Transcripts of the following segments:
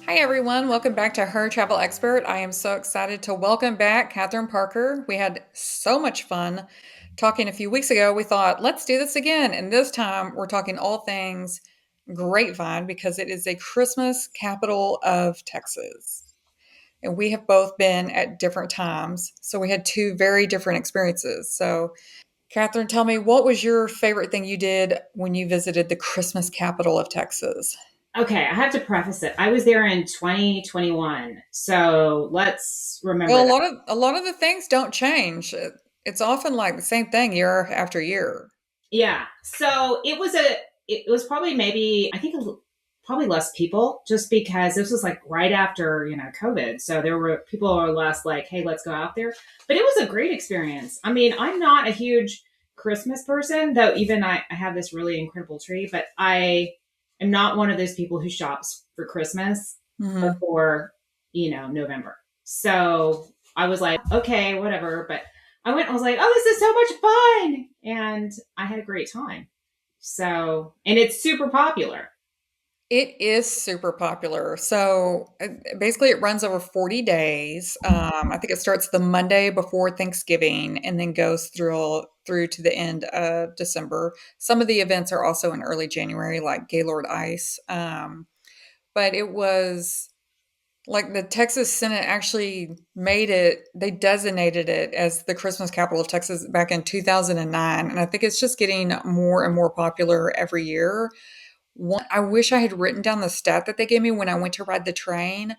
Hi, everyone. Welcome back to Her Travel Expert. I am so excited to welcome back Catherine Parker. We had so much fun talking a few weeks ago. We thought, let's do this again. And this time we're talking all things Grapevine because it is a Christmas capital of Texas. And we have both been at different times. So we had two very different experiences. So, Catherine, tell me, what was your favorite thing you did when you visited the Christmas capital of Texas? Okay, I have to preface it. I was there in 2021. So let's remember Well, that. a lot of the things don't change. It's often like the same thing year after year. Yeah. So it was probably maybe, I think probably less people just because this was like right after, COVID. So there were people are less like, hey, let's go out there. But it was a great experience. I mean, I'm not a huge Christmas person, though even I have this really incredible tree, but I am not one of those people who shops for Christmas Hmm. before, November. So I was like, okay, whatever. But I went and was like, oh, this is so much fun. And I had a great time. So, and it's super popular. It is super popular. So basically, it runs over 40 days. I think it starts the Monday before Thanksgiving and then goes through to the end of December. Some of the events are also in early January, like Gaylord Ice. But it was like the Texas Senate actually made it, they designated it as the Christmas capital of Texas back in 2009. And I think it's just getting more and more popular every year. I wish I had written down the stat that they gave me when I went to ride the train,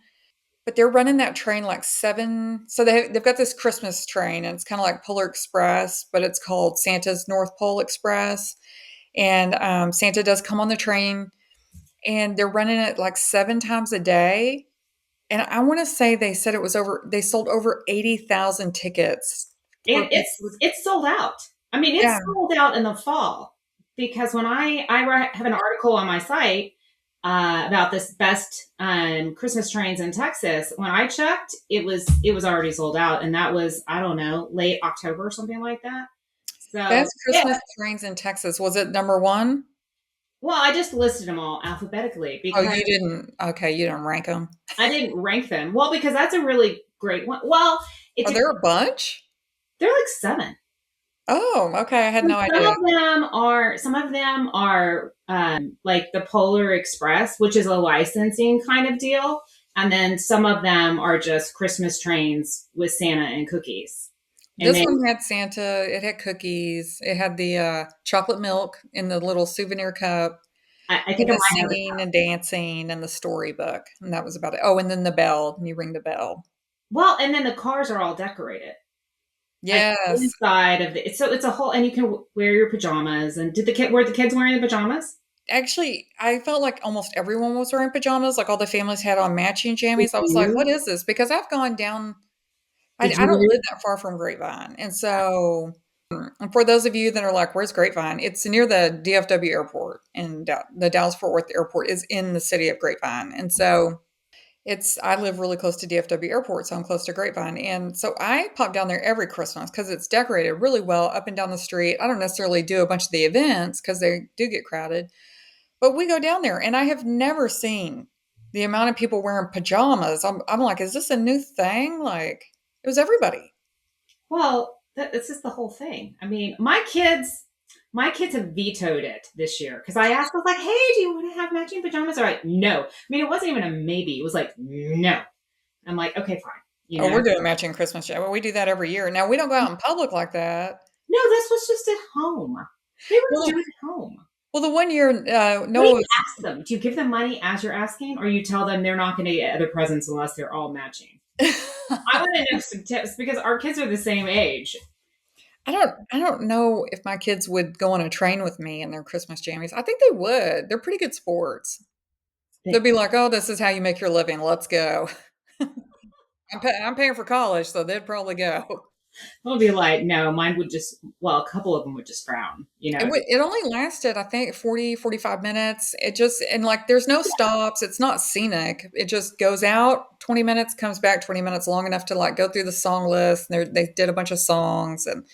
but they're running that train like seven. So they've got this Christmas train and it's kind of like Polar Express, but it's called Santa's North Pole Express. And Santa does come on the train and they're running it like seven times a day. And I wanna say they sold over 80,000 tickets And for it's people. it's sold out. I mean, Yeah. it's sold out in the fall because when have an article on my site about this best Christmas trains in Texas. When I checked, it was already sold out, and that was I don't know late October or something like that. So Best yeah, Christmas trains in Texas. Was it number 1? well, I just listed them all alphabetically Oh, because you didn't okay, you didn't rank them. I didn't rank them. Well, because that's a really great one. Well, it's Are a there a bunch? they're like seven. Oh, okay, I had And no idea. some of them are like the Polar Express, which is a licensing kind of deal, and then some of them are just Christmas trains with Santa and cookies. And This then one had Santa, it had cookies, it had the, chocolate milk in the little souvenir cup, I think and I the might have the singing and dancing and the storybook, and that was about it. Oh, and then the bell, and you ring the bell. well, and then the cars are all decorated. Like Yes. inside of the it's a whole, and you can wear your pajamas. And did the kid were the kids wearing the pajamas? Actually, I felt like almost everyone was wearing pajamas, like, all the families had on matching Did jammies. I was like, "What you? is this?" Because I've gone down Did I don't you? live that far from Grapevine, and so and for those of you that are like, "Where's Grapevine?" It's near the DFW airport, and the Dallas-Fort Worth airport is in the city of Grapevine, and so I live really close to DFW airport, so I'm close to Grapevine, and so I pop down there every Christmas because it's decorated really well up and down the street. I don't necessarily do a bunch of the events because they do get crowded, but we go down there, and I have never seen the amount of people wearing pajamas. I'm like, "Is this a new thing?" Like, it was everybody. Well, that's just the whole thing. I mean, my kids have vetoed it this year because I asked, I was like, "Hey, do you want to have matching pajamas?" All right, no. I mean, it wasn't even a maybe. It was like no. I'm like, okay, fine. You Oh, know, we're doing matching Christmas well, we do that every year. Now, we don't go out in public like that. no, this was just at home. They were Well, to do it at home. the one year, What do Noah you was ask them? Do you give them money as you're asking, or you tell them they're not going to get other presents unless they're all matching? I want to know some tips because our kids are the same age. I don't know if my kids would go on a train with me in their Christmas jammies. I think they would. They're pretty good sports. They'd They, be like, "Oh, this is how you make your living. Let's go." I'm paying for college, so they'd probably go. they'll be like, no, mine would just, well, a couple of them would just frown, you know. It only lasted, I think, 40, 45 minutes. It just and, like, there's no stops, it's not scenic. It just goes out 20 minutes, comes back 20 minutes, long enough to, like, go through the song list, and they did a bunch of songs, and,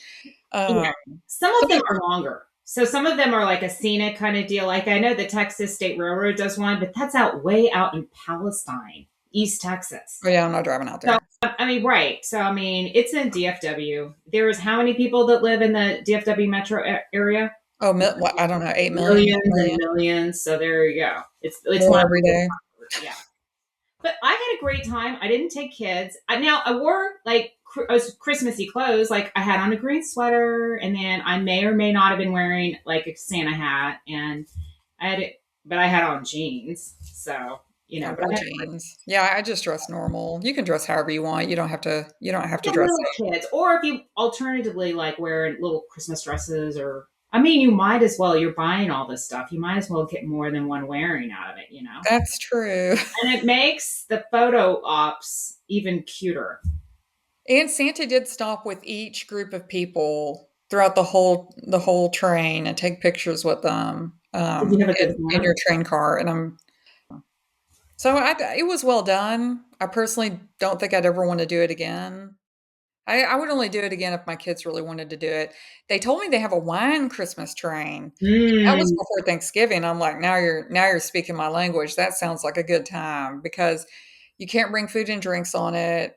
Yeah. um, Some so of them are longer. So some of them are like a scenic kind of deal. Like I know the Texas State Railroad does one, but that's out way out in Palestine, East Texas. Oh yeah, I'm not driving out So there. I mean, right. So I mean, it's in DFW. There's how many people that live in the DFW metro area? Oh, what, I don't know, 8 million, Millions and million, millions. So there you go. It's more not every day. yeah. But I had a great time. I didn't take kids. Now I wore like Christmassy clothes. Like I had on a green sweater, and then I may or may not have been wearing like a Santa hat, and I had it, but I had on jeans. So I but wore I jeans. Yeah, I just dress normal. You can dress however you want. You don't have to. You don't have to had dress. little kids, or if you alternatively like wear little Christmas dresses, or I mean, you might as well. You're buying all this stuff. You might as well get more than one wearing out of it. That's true. And it makes the photo ops even cuter. And Santa did stop with each group of people throughout the whole train and take pictures with them Did you have a good in Santa? your train car. And it was well done. I personally don't think I'd ever want to do it again. I would only do it again if my kids really wanted to do it. They told me they have a wine Christmas train. That was Mm. before Thanksgiving. I'm like, now you're speaking my language. That sounds like a good time because you can't bring food and drinks on it.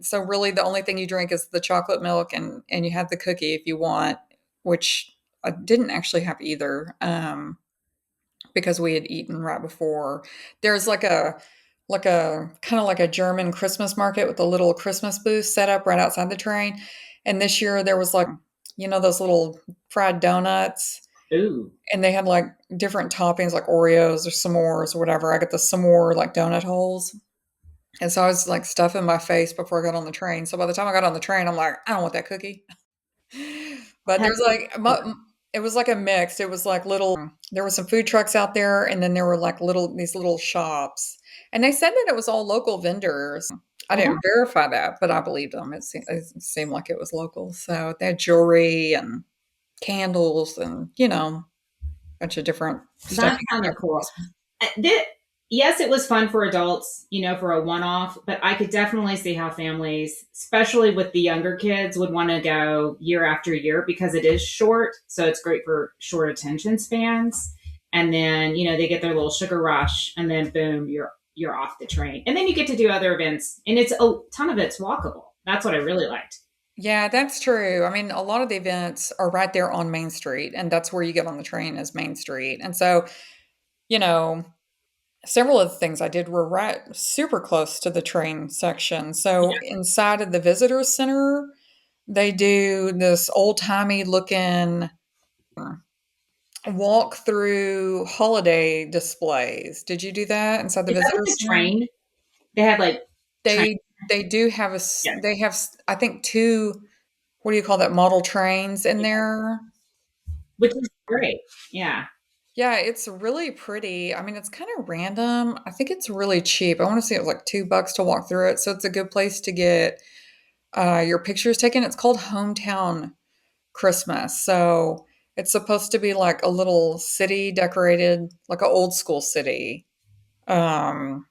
So really the only thing you drink is the chocolate milk and you have the cookie if you want, which I didn't actually have either. Because we had eaten right before. There's like a kind of like a German Christmas market with a little Christmas booth set up right outside the train. And this year there was like, those little fried donuts, Ooh. and they had like different toppings like Oreos or s'mores or whatever. I got the s'more like donut holes. And so I was like stuffing my face before I got on the train. So by the time I got on the train, I'm like, I don't want that cookie. But there's like it was like a mix. It was like there were some food trucks out there, and then there were like these little shops. And they said that it was all local vendors. I Oh, didn't verify that, but I believed them. It seemed like it was local. So they had jewelry and candles and, a bunch of different stuff that you can sounded have for cool. Christmas. Thi- yes, it was fun for adults, for a one off, but I could definitely see how families, especially with the younger kids, would want to go year after year because it is short. So it's great for short attention spans. And then, they get their little sugar rush and then boom, you're off the train. And then you get to do other events and it's a ton of it's walkable. That's what I really liked. Yeah, that's true. I mean, a lot of the events are right there on Main Street, and that's where you get on the train is Main Street. And so, you know, several of the things I did were right super close to the train section. So inside of the visitor center, they do this old-timey looking walk through holiday displays. Did you do that inside the Is that visitor with the center? train? They had like train. They do have Yeah. they have I think two, what do you call that, model trains in Yeah. there. Which is great. Yeah. Yeah, it's really pretty. I mean, it's kind of random. I think it's really cheap. I want to say it was like $2 to walk through it. So it's a good place to get your pictures taken. It's called Hometown Christmas. So it's supposed to be like a little city decorated, like an old school city. Um,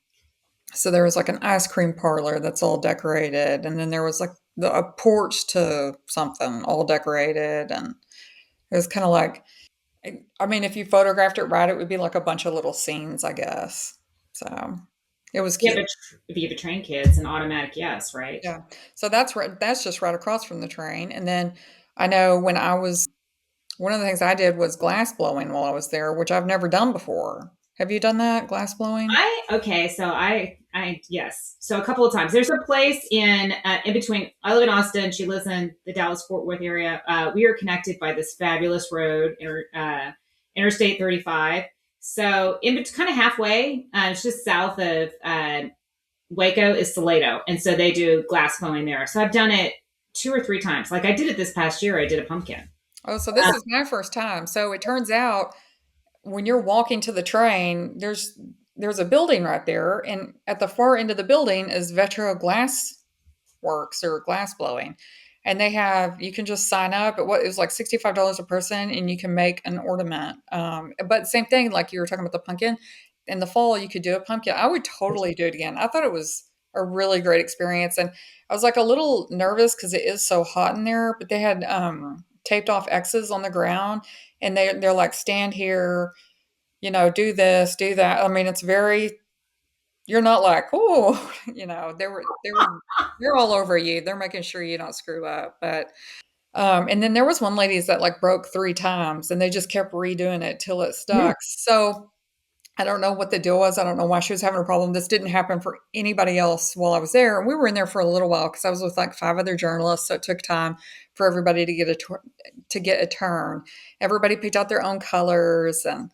so there was like an ice cream parlor that's all decorated, and then there was like a porch to something all decorated, and it was kind of like, I mean, if you photographed it right, it would be like a bunch of little scenes, I guess. So it was Yeah, cute. but if you have a train kid, it's an automatic yes, right? Yeah. So that's just right across from the train. And then I know one of the things I did was glass blowing while I was there, which I've never done before. Have you done that, glass blowing? I yes. So a couple of times. There's a place in between. I live in Austin. She lives in the Dallas Fort Worth area. We are connected by this fabulous road, Interstate 35. So kind of halfway, it's just south of Waco is Salado, and so they do glass blowing there. So I've done it two or three times. Like I did it this past year. I did a pumpkin. Oh, so this is my first time. So it turns out when you're walking to the train, there's a building right there, and at the far end of the building is Vetro Glass Works or glass blowing. And you can just sign up at what it was like $65 a person, and you can make an ornament. But same thing, like you were talking about the pumpkin. In the fall, you could do a pumpkin. I would totally do it again. I thought it was a really great experience, and I was like a little nervous because it is so hot in there. But they had taped off X's on the ground, and they're like, stand here, do this, do that. I mean, it's very, you're not like, oh, they're all over you. They're making sure you don't screw up. But and then there was one lady's that like broke 3 times, and they just kept redoing it till it Yeah. stuck. So I don't know what the deal was. I don't know why she was having a problem. This didn't happen for anybody else while I was there. And we were in there for a little while because I was with like 5 other journalists. So it took time for everybody to get a turn. Everybody picked out their own colors, and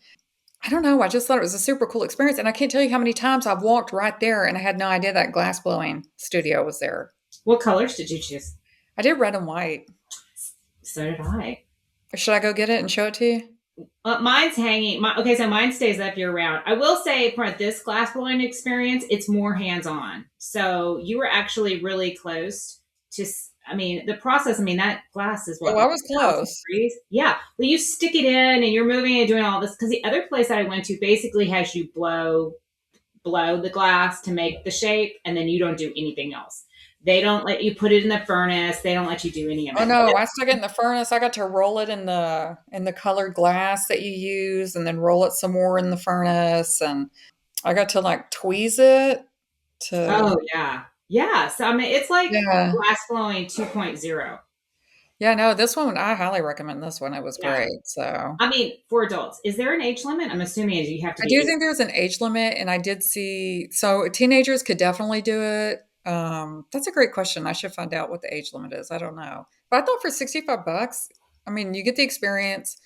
I don't know. I just thought it was a super cool experience. And I can't tell you how many times I've walked right there and I had no idea that glass blowing studio was there. What colors did you choose? I did red and white. So did I. Should I go get it and show it to you? Mine's hanging. Okay, so mine stays up year round. I will say for this glass blowing experience, it's more hands on. So you were actually really close to. I mean, the process. I mean, that glass is Oh, what, I like was 1,000 close. degrees. Yeah. Well, you stick it in and you're moving and doing all this because the other place that I went to basically has you blow the glass to make the shape, and then you don't do anything else. They don't let you put it in the furnace. They don't let you do any of Oh it. no, I stuck it in the furnace. I got to roll it in the colored glass that you use and then roll it some more in the furnace, and I got to like tweeze it to Oh yeah, yeah. So I mean, it's like yeah. glass blowing 2.0. Yeah, no, this one I highly recommend this one. It was Yeah. great. So I mean, for adults, is there an age limit? I'm assuming you have to I do be. think there's an age limit, and I did see so teenagers could definitely do it. That's a great question. I should find out what the age limit is. I don't know. But I thought for $65, I mean, you get the experience.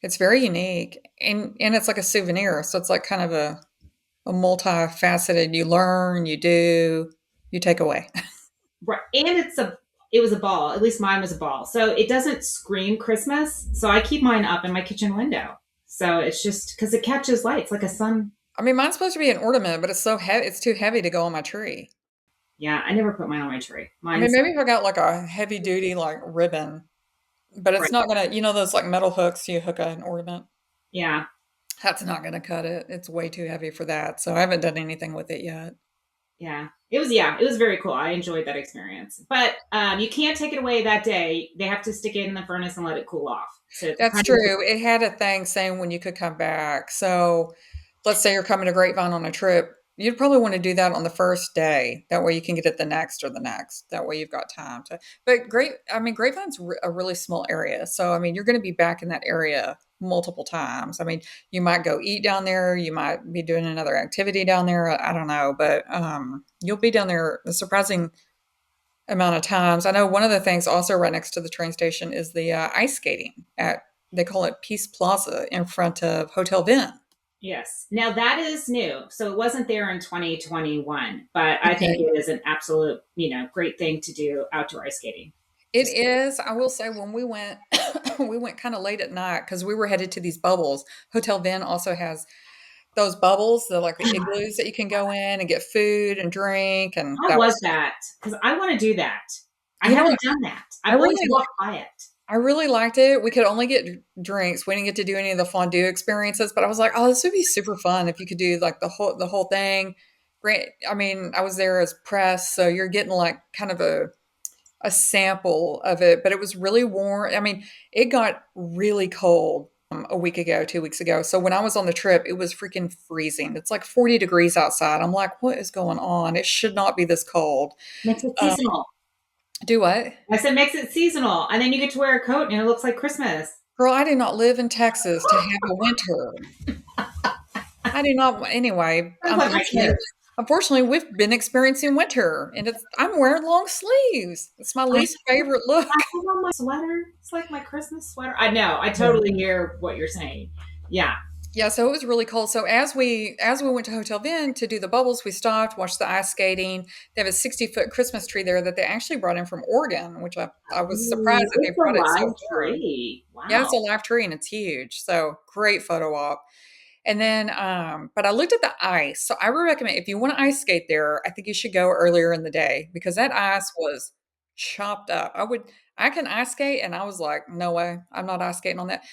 It's very unique, and it's like a souvenir. So it's like kind of a multifaceted. You learn, you do, you take away. Right, and it was a ball. At least mine was a ball, so it doesn't scream Christmas. So I keep mine up in my kitchen window. So it's just because it catches lights like a sun. I mean, mine's supposed to be an ornament, but it's so heavy. It's too heavy to go on my tree. Yeah, I never put mine on my tree. I mean, Mine's maybe if I got like a heavy duty like ribbon, but it's right. not gonna. Those like metal hooks you hook an ornament. Yeah, That's not gonna cut it. It's way too heavy for that. So I haven't done anything with it yet. yeah. It was very cool. I enjoyed that experience. But you can't take it away that day. They have to stick it in the furnace and let it cool off. So That's kind of true. It had a thing saying when you could come back. So let's say you're coming to Grapevine on a trip, you'd probably want to do that on the first day. That way you can get it the next or the next. That way you've got time to. But I mean, Grapevine's a really small area. So, I mean, you're going to be back in that area multiple times. I mean, you might go eat down there. You might be doing another activity down there. I don't know. But you'll be down there a surprising amount of times. I know one of the things also right next to the train station is the ice skating at they call it Peace Plaza in front of Hotel Vin. yes. Now that is new. So it wasn't there in 2021, but I think Okay. it is an absolute, great thing to do outdoor ice skating. It Just is. I will say when we went, we went kind of late at night because we were headed to these bubbles. Hotel Vin also has those bubbles, like the igloos that you can go in and get food and drink, and how that was was, that? Because I want to do that. I you know, haven't done that. I I've always really walked by it. I really liked it. We could only get drinks. We didn't get to do any of the fondue experiences, but I was like, "Oh, this would be super fun if you could do like the whole thing." Great. I mean, I was there as press, so you're getting like kind of a sample of it, but it was really warm. I mean, it got really cold a week ago, 2 weeks ago. So when I was on the trip, it was freaking freezing. It's like 40 degrees outside. I'm like, what is going on? It should not be this cold. Makes it Uh, seasonal. do what? I said makes it seasonal, and then you get to wear a coat, and it looks like Christmas. Girl, I do not live in Texas to have a winter. I do not. Anyway, Sounds like my kids. unfortunately, we've been experiencing winter, and I'm wearing long sleeves. It's my I least favorite look. have on my sweater. It's like my Christmas sweater. I know. I totally hear what you're saying. Yeah. Yeah, so it was really cold. So as we went to Hotel Vin to do the bubbles, we stopped, watched the ice skating. They have a 60-foot Christmas tree there that they actually brought in from Oregon, which I was surprised Ooh, that they it's a brought it so live far. tree. Yeah, it's Wow. a live tree and it's huge. So great photo op. And then, but I looked at the ice. So I would recommend if you want to ice skate there, I think you should go earlier in the day because that ice was chopped up. I can ice skate, and I was like, no way, I'm not ice skating on that.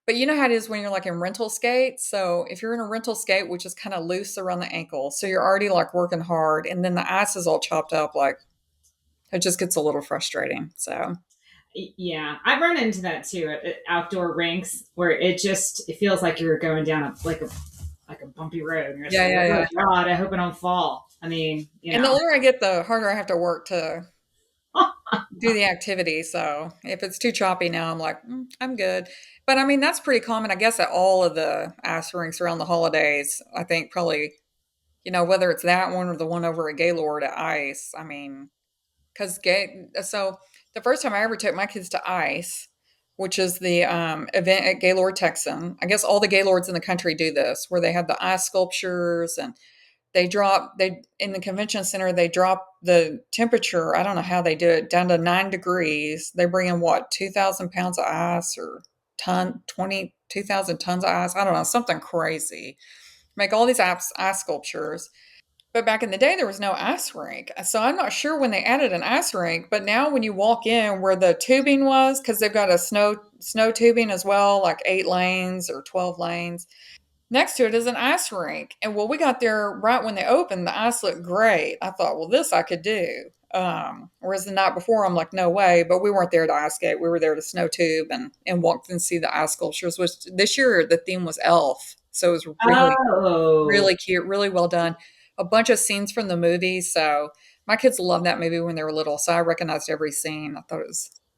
But you know how it is when you're like in rental skates. So if you're in a rental skate, which is kind of loose around the ankle, so you're already like working hard, and then the ice is all chopped up, like it just gets a little frustrating. So Yeah, I've run into that too at outdoor rinks where it feels like you're going down like a bumpy road. And you're just Yeah, like, yeah, oh yeah. God, I hope I don't fall. I mean, And the older I get, the harder I have to work to do the activity. So if it's too choppy now, I'm like, I'm good. But I mean, that's pretty common, I guess, at all of the ice rinks around the holidays. I think probably, whether it's that one or the one over at Gaylord at Ice. I mean, because so the first time I ever took my kids to Ice, which is the event at Gaylord Texan. I guess all the Gaylords in the country do this, where they have the ice sculptures and they in the convention center they drop the temperature. I don't know how they do it, down to 9 degrees. They bring in what, 2,000 pounds of ice, or 2,000 tons of ice. I don't know, something crazy. Make all these ice sculptures. But back in the day, there was no ice rink. So I'm not sure when they added an ice rink. But now, when you walk in where the tubing was, because they've got a snow tubing as well, like 8 lanes or 12 lanes. Next to it is an ice rink. And well, we got there right when they opened. The ice looked great. I thought, well, this I could do. Whereas the night before, I'm like, no way. But we weren't there to ice skate. We were there to snow tube and walk and see the ice sculptures. Which this year the theme was elf, so it was really, oh, really cute, really well done. A bunch of scenes from the movie. So my kids loved that movie when they were little. So I recognized every scene. I thought it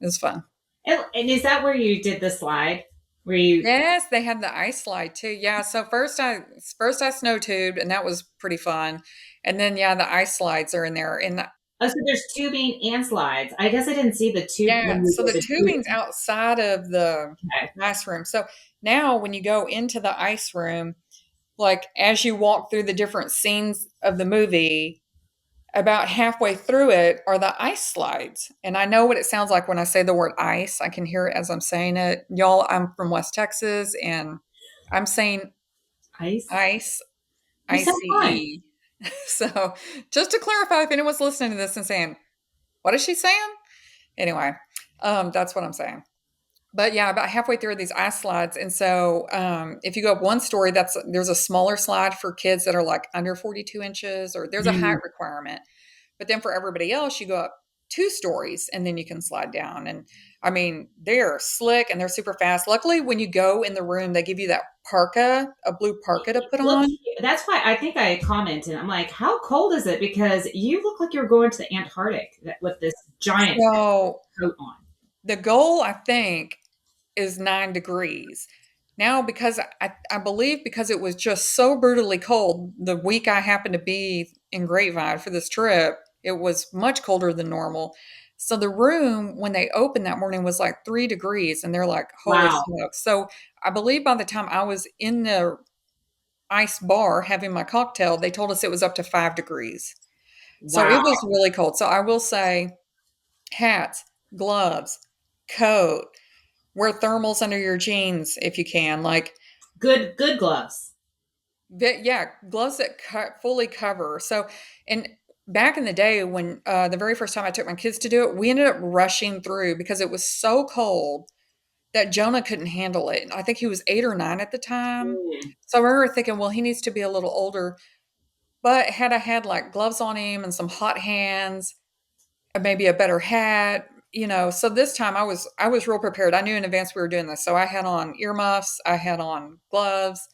was fun. and is that where you did the slide? Where you? Yes, they had the ice slide too. Yeah, so first I snow tubed, and that was pretty fun. And then yeah, the ice slides are in there. Oh, so there's tubing and slides. I guess I didn't see the tube when Yeah, you so did the the tubing's tubing. outside of the Okay. ice room. So now when you go into the ice room, like as you walk through the different scenes of the movie, about halfway through it are the ice slides. And I know what it sounds like when I say the word ice. I can hear it as I'm saying it. Y'all, I'm from West Texas, and I'm saying Ice. ice, You sound fine. ICE. So, just to clarify, if anyone's listening to this and saying, "What is she saying?" Anyway, that's what I'm saying. But yeah, about halfway through these ice slides, and so if you go up one story, there's a smaller slide for kids that are like under 42 inches, or there's a height Mm. requirement. But then for everybody else, you go up 2 stories and then you can slide down. And I mean, they're slick and they're super fast. Luckily, when you go in the room, they give you that parka, a blue parka to put Look, on. that's why I think I commented. I'm like, how cold is it? Because you look like you're going to the Antarctic with this giant So coat on. the goal, I think, is 9 degrees. Now, because I believe because it was just so brutally cold the week I happened to be in Grapevine for this trip, it was much colder than normal. So the room, when they opened that morning, was like 3 degrees, and they're like, holy Wow. smokes. So I believe by the time I was in the ice bar having my cocktail, they told us it was up to 5 degrees. So it Wow. was really cold. So I will say hats, gloves, coat, wear thermals under your jeans if you can. Like, Good gloves. yeah, gloves that fully cover. So, and back in the day when the very first time I took my kids to do it, we ended up rushing through because it was so cold that Jonah couldn't handle it. I think he was 8 or 9 at the time. Mm. So I remember thinking, well, he needs to be a little older. But had I had like gloves on him and some hot hands, and maybe a better hat, so this time I was real prepared. I knew in advance we were doing this. So I had on earmuffs, I had on gloves.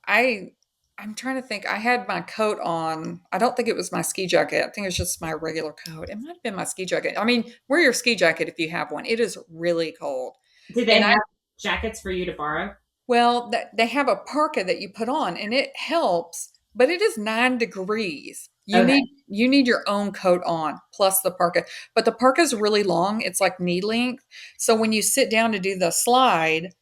I I'm trying to think. I had my coat on. I don't think it was my ski jacket. I think it was just my regular coat. It might have been my ski jacket. I mean, wear your ski jacket if you have one. It is really cold. Did they And have jackets for you to borrow? they have a parka that you put on and it helps, but it is 9 degrees. You Okay. need your own coat on plus the parka. But the parka is really long. It's like knee length. So when you sit down to do the slide,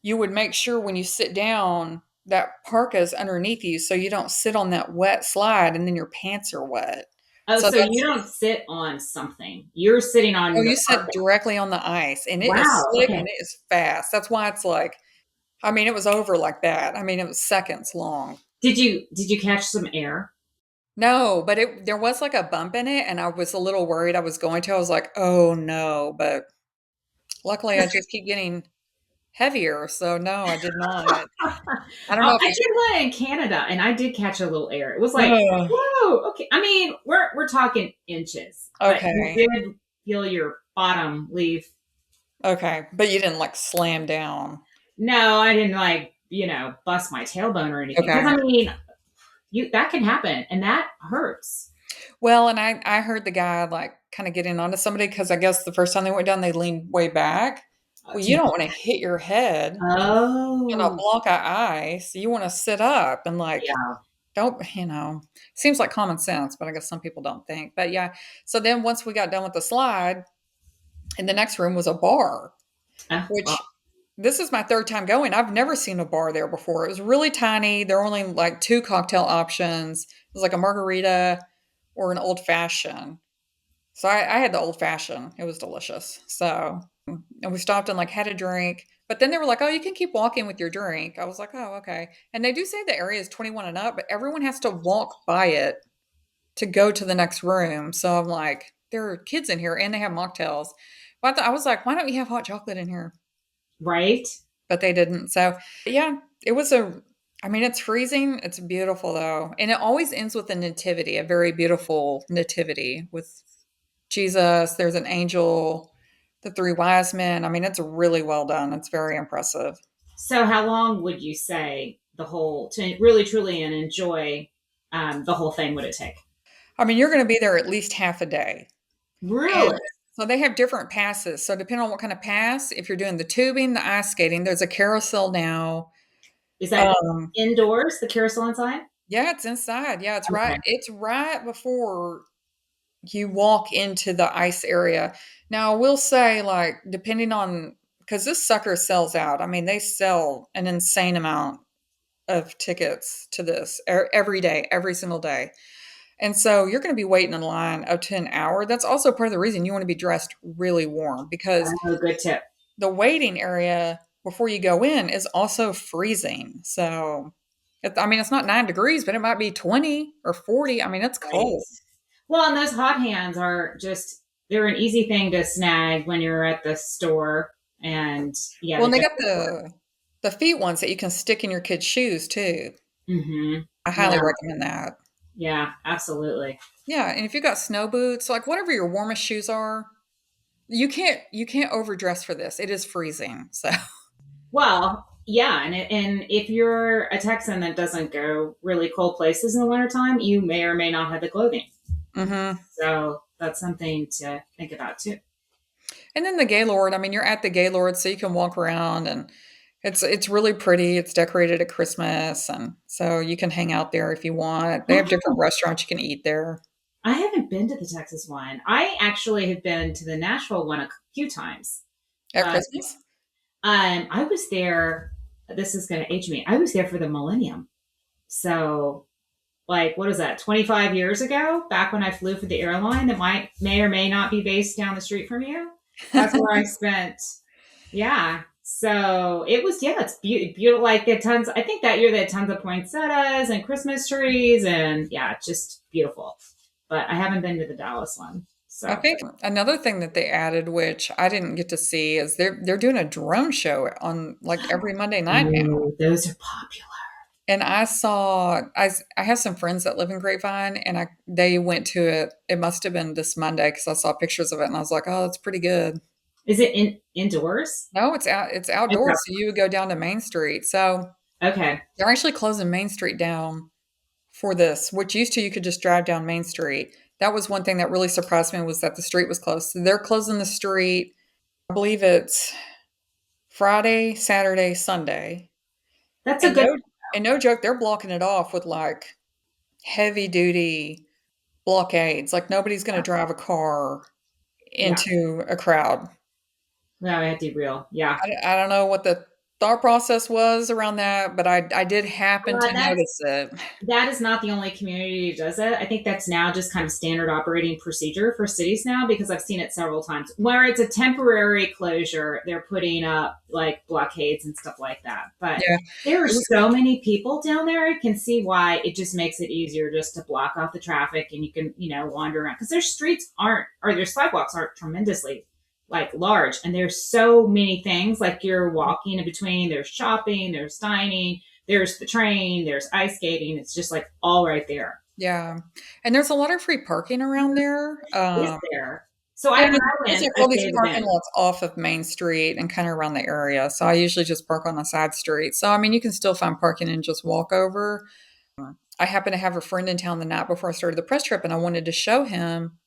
you would make sure when you sit down that parka is underneath you so you don't sit on that wet slide and then your pants are wet. Oh, So so you that's don't sit on something. You're sitting oh, on the you sit parka. directly on the ice and it is Wow. slick Okay. and it is fast. That's why it's like, I mean, it was over like that. I mean, it was seconds long. Did you catch some air? No, but there was like a bump in it and I was a little worried I was going to. I was like, "Oh no," but luckily I just keep getting heavier, so no, I did not. I don't Oh, know if I it's did one in Canada, and I did catch a little air. It was like, oh, whoa, okay. I mean, we're talking inches, but you okay. did feel your bottom leave. Okay, but you didn't like slam down. No, I didn't like, bust my tailbone or anything. Because Okay. I mean, you that can happen and that hurts. Well, and I heard the guy like kind of getting onto somebody because I guess the first time they went down, they leaned way back. Well, you don't want to hit your head on a Oh, block of ice. You want to sit up and like yeah. don't, seems like common sense, but I guess some people don't think. But yeah, so then once we got done with the slide, in the next room was a bar, Oh, which well, this is my third time going. I've never seen a bar there before. It was really tiny. There were only like two cocktail options. It was like a margarita or an old fashioned. So I had the old fashioned. It was delicious. So, and we stopped and like had a drink. But then they were like, "Oh, you can keep walking with your drink." I was like, "Oh, okay." And they do say the area is 21 and up, but everyone has to walk by it to go to the next room. So I'm like, there are kids in here and they have mocktails. But I was like, why don't you have hot chocolate in here? right. But they didn't. So yeah, it was I mean, it's freezing. It's beautiful though. And it always ends with a nativity, a very beautiful nativity with Jesus. There's an angel, the three wise men. I mean, it's really well done. It's very impressive. So, how long would you say to really truly and enjoy the whole thing would it take? I mean, you're going to be there at least half a day. And Really? so they have different passes. So depending on what kind of pass, if you're doing the tubing, the ice skating, there's a carousel now. Is that Um, indoors, the carousel inside? yeah, it's inside. Yeah, Okay. it's right before you walk into the ice area. Now, I will say, like, depending on because this sucker sells out. I mean, they sell an insane amount of tickets to this every day, every single day. And so you're going to be waiting in line up to an hour. That's also part of the reason you want to be dressed really warm because Oh, good tip. the waiting area before you go in is also freezing. So, I mean, it's not 9 degrees, but it might be 20 or 40. I mean, it's Right. cold. Well, and those hot hands they're an easy thing to snag when you're at the store. And yeah, Well, the and they jacket. got the feet ones that you can stick in your kids' shoes too. Mm-hmm. I highly Yeah. recommend that. Yeah, absolutely. Yeah, and if you got snow boots, like whatever your warmest shoes are, you can't overdress for this. It is freezing. So, Well, yeah, and if you're a Texan that doesn't go really cold places in the wintertime, you may or may not have the clothing. mhm. So that's something to think about too. And then the Gaylord, I mean, you're at the Gaylord, so you can walk around and it's really pretty. It's decorated at Christmas, and so you can hang out there if you want. They have different restaurants you can eat there I haven't been to the Texas one. I actually have been to the Nashville one a few times. at Uh, Christmas. I was there. This is going to age me. I was there for the Millennium. So, like, what is that? 25 years ago, back when I flew for the airline that may or may not be based down the street from you. That's where I spent. Yeah. So it was, yeah, it's beautiful. Like, they had tons. I think that year they had tons of poinsettias and Christmas trees, and yeah, it's just beautiful. But I haven't been to the Dallas one. I So, think another thing that they added, which I didn't get to see, is they're doing a drone show on like every Monday night now. ooh, those are popular. And I have some friends that live in Grapevine, and they went to it. It must have been this Monday because I saw pictures of it, and I was like, oh, it's pretty good. Is it indoors? No, it's out. It's outdoors. So you would go down to Main Street. So Okay. they're actually closing Main Street down for this, which used to you could just drive down Main Street. That was one thing that really surprised me was that the street was closed. So they're closing the street. I believe it's Friday, Saturday, Sunday. That's a And good. no joke, they're blocking it off with like heavy duty blockades. Like nobody's going to drive a car Yeah. into a crowd. No, I had to be real. Yeah. I don't know what the thought process was around that, but I did happen to That's notice it. that is not the only community that does it. I think that's now just kind of standard operating procedure for cities now because I've seen it several times. Where it's a temporary closure, they're putting up like blockades and stuff like that. But Yeah. there are so many people down there, I can see why it just makes it easier just to block off the traffic and you can, wander around because their streets aren't or their sidewalks aren't tremendously like large and there's so many things like you're walking in between, there's shopping, there's dining, there's the train, there's ice skating. It's just like all right there. Yeah. And there's a lot of free parking around there. Is there? So Yeah, when I there's went, like I all these stayed at the parking Vin. lots off of Main Street and kind of around the area. So I usually just park on the side street. So I mean, you can still find parking and just walk over. I happened to have a friend in town the night before I started the press trip, and I wanted to show him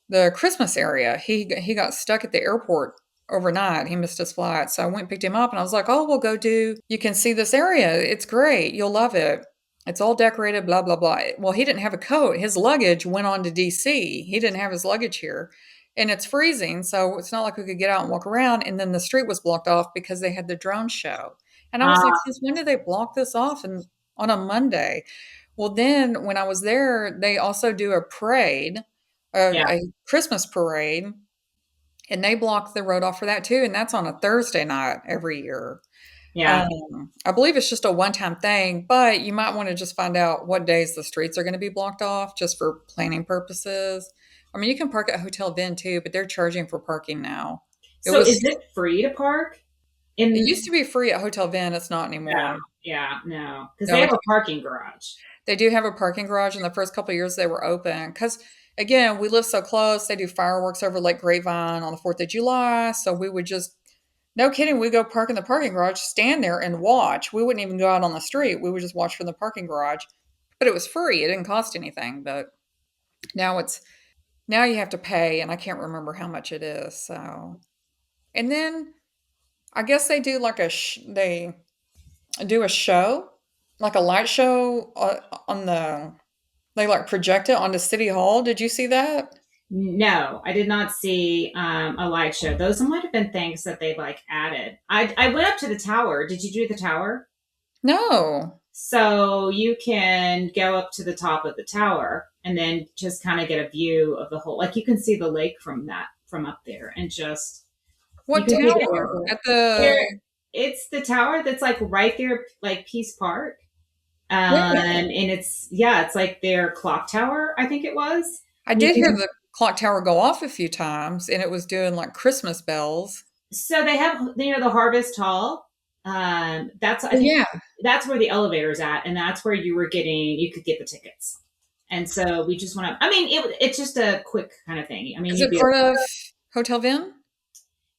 the Christmas area. He got stuck at the airport overnight. He missed his flight. So I went and picked him up and I was like, "Oh, we'll go do you can see this area. It's great. You'll love it. It's all decorated, blah blah blah." Well, he didn't have a coat. His luggage went on to DC. He didn't have his luggage here. And it's freezing, so it's not like we could get out and walk around. And then the street was blocked off because they had the drone show. And I was like, Uh, since when did they block this off and on a Monday? Well, then when I was there, they also do a parade, yeah, a Christmas parade, and they block the road off for that too. And that's on a Thursday night every year. yeah. I believe it's just a one-time thing, but you might want to just find out what days the streets are going to be blocked off just for planning purposes. I mean, you can park at Hotel Vin too, but they're charging for parking now. It So is was it free to park it in? used to be free at Hotel Vin, it's not Yeah, anymore. yeah, no, because they No, have a parking garage. they do have a parking garage. In the first couple of years they were open because, again, we live so close. They do fireworks over Lake Grapevine on the 4th of July. So we would just, no kidding, we go park in the parking garage, stand there and watch. We wouldn't even go out on the street. We would just watch from the parking garage. But it was free. It didn't cost anything. But now it's, now you have to pay, and I can't remember how much it is. So, and then I guess they do like they do a show, like a light show on the, they like project it onto City Hall. Did you see that? No, I did not see a light show. Those might have been things that they like added. I went up to the tower. Did you do the tower? No. So you can go up to the top of the tower and then just kind of get a view of the whole. Like you can see the lake from that from up there, and just you What can see the tower? airport. At the There, it's the tower that's like right there, like Peace Park. yeah. And it's yeah, it's like their clock tower, I think it was. I And you did hear can the clock tower go off a few times, and it was doing like Christmas bells. so they have the Harvest Hall. That's I Oh think yeah. that's where the elevator's at, and that's where you could get the tickets. And so we just went up. I mean, it's just a quick kind of thing. I mean, Is you'd it be part of Hotel Vin?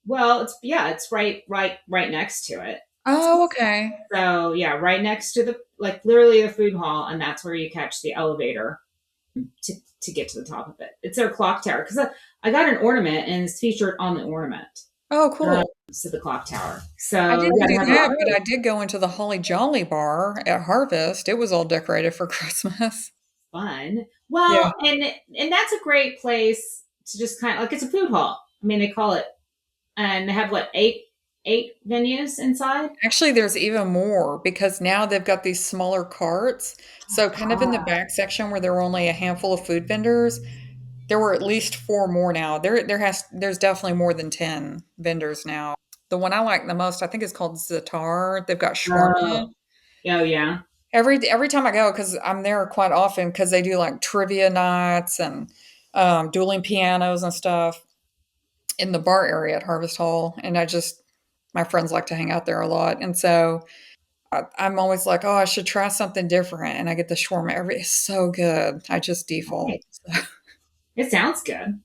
well, it's yeah, it's right next to it. Oh, okay. So yeah, right next to the like literally the food hall, and that's where you catch the elevator to to get to the top of it. It's their clock tower because I got an ornament and it's featured on the ornament. Oh, cool. To the clock tower. I So didn't yeah, they do have that, but I did go into the Holly Jolly bar at Harvest. It was all decorated for Christmas. fun. Yeah. Well, and that's a great place to just kind of like it's a food hall. I mean, they call it, and they have what eight venues inside. Actually, there's even more because now they've got these smaller carts. So, kind of in the Ah, back section where there were only a handful of food vendors, there were at least four more now. There's definitely more than 10 vendors now. The one I like the most, I think, is called Zatar. They've got shawarma. oh, oh yeah. Every time I go, because I'm there quite often, because they do like trivia nights and dueling pianos and stuff in the bar area at Harvest Hall. And my friends like to hang out there a lot. And so I'm always like, oh, I should try something different. And I get the shawarma it's so good. I just default. Hey, it sounds good.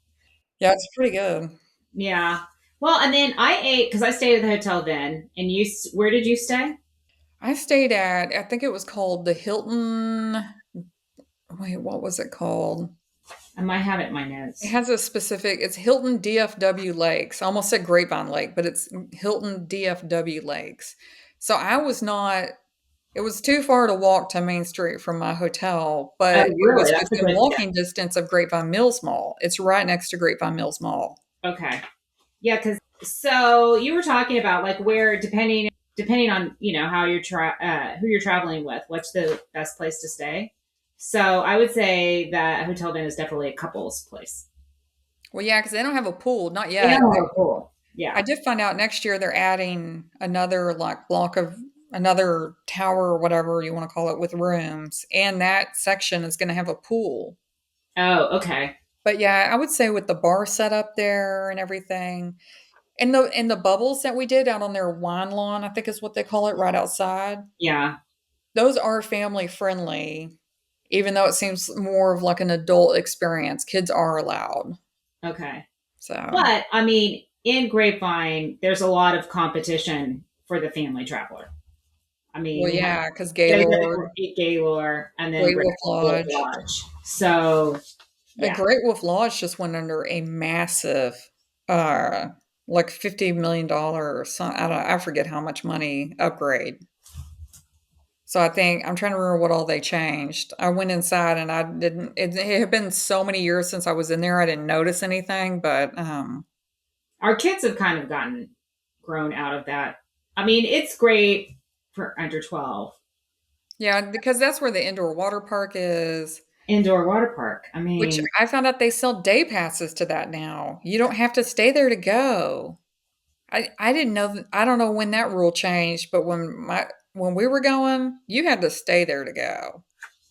Yeah, it's pretty good. Yeah. Well, and then I ate because I stayed at the Hotel Vin, and where did you stay? I stayed at, I think it was called the Hilton. Wait, what was it called? I might have it in my It notes. has a specific, it's Hilton DFW Lakes. I almost said Grapevine Lake, but it's Hilton DFW Lakes. So I was not, it was too far to walk to Main Street from my hotel, Oh, but it really? was That's a within good. walking distance of Grapevine Mills Mall. It's right next to Grapevine Mills Mall. Okay. Yeah, because so you were talking about like where depending on how who you're traveling with, what's the best place to stay. So I would say that Hotel Vin is definitely a couple's place. Well, yeah, because they don't have a pool, not They yet. have a pool. I Yeah. did find out next year they're adding another like block of another tower or whatever you want to call it with rooms, and that section is going to have a pool. Oh, okay. But yeah, I would say with the bar set up there and everything, and the bubbles that we did out on their wine lawn, I think is what they call it, right outside. Yeah. Those are family friendly, even though it seems more of like an adult experience. Kids are allowed. Okay. So, But I mean, in Grapevine, there's a lot of competition for the family traveler. I mean, well, we have yeah, because there's Gaylord, Gaylor and then Great Great Wolf Wolf Lodge, Lodge. So and yeah, Great Wolf Lodge just went under a massive, uh, like $50 million or something. I forget how much money upgrade. So I think I'm trying to remember what all they changed. I went inside and I didn't. It had been so many years since I was in there. I didn't notice anything, but our kids have kind of gotten grown out of that. I mean, it's great for under 12 yeah, because that's where the indoor water park is. indoor water park. I Which mean, I found out they sell day passes to that now. You don't have to stay there to go. I didn't know I don't know when that rule changed, but when we were going, you had to stay there to go.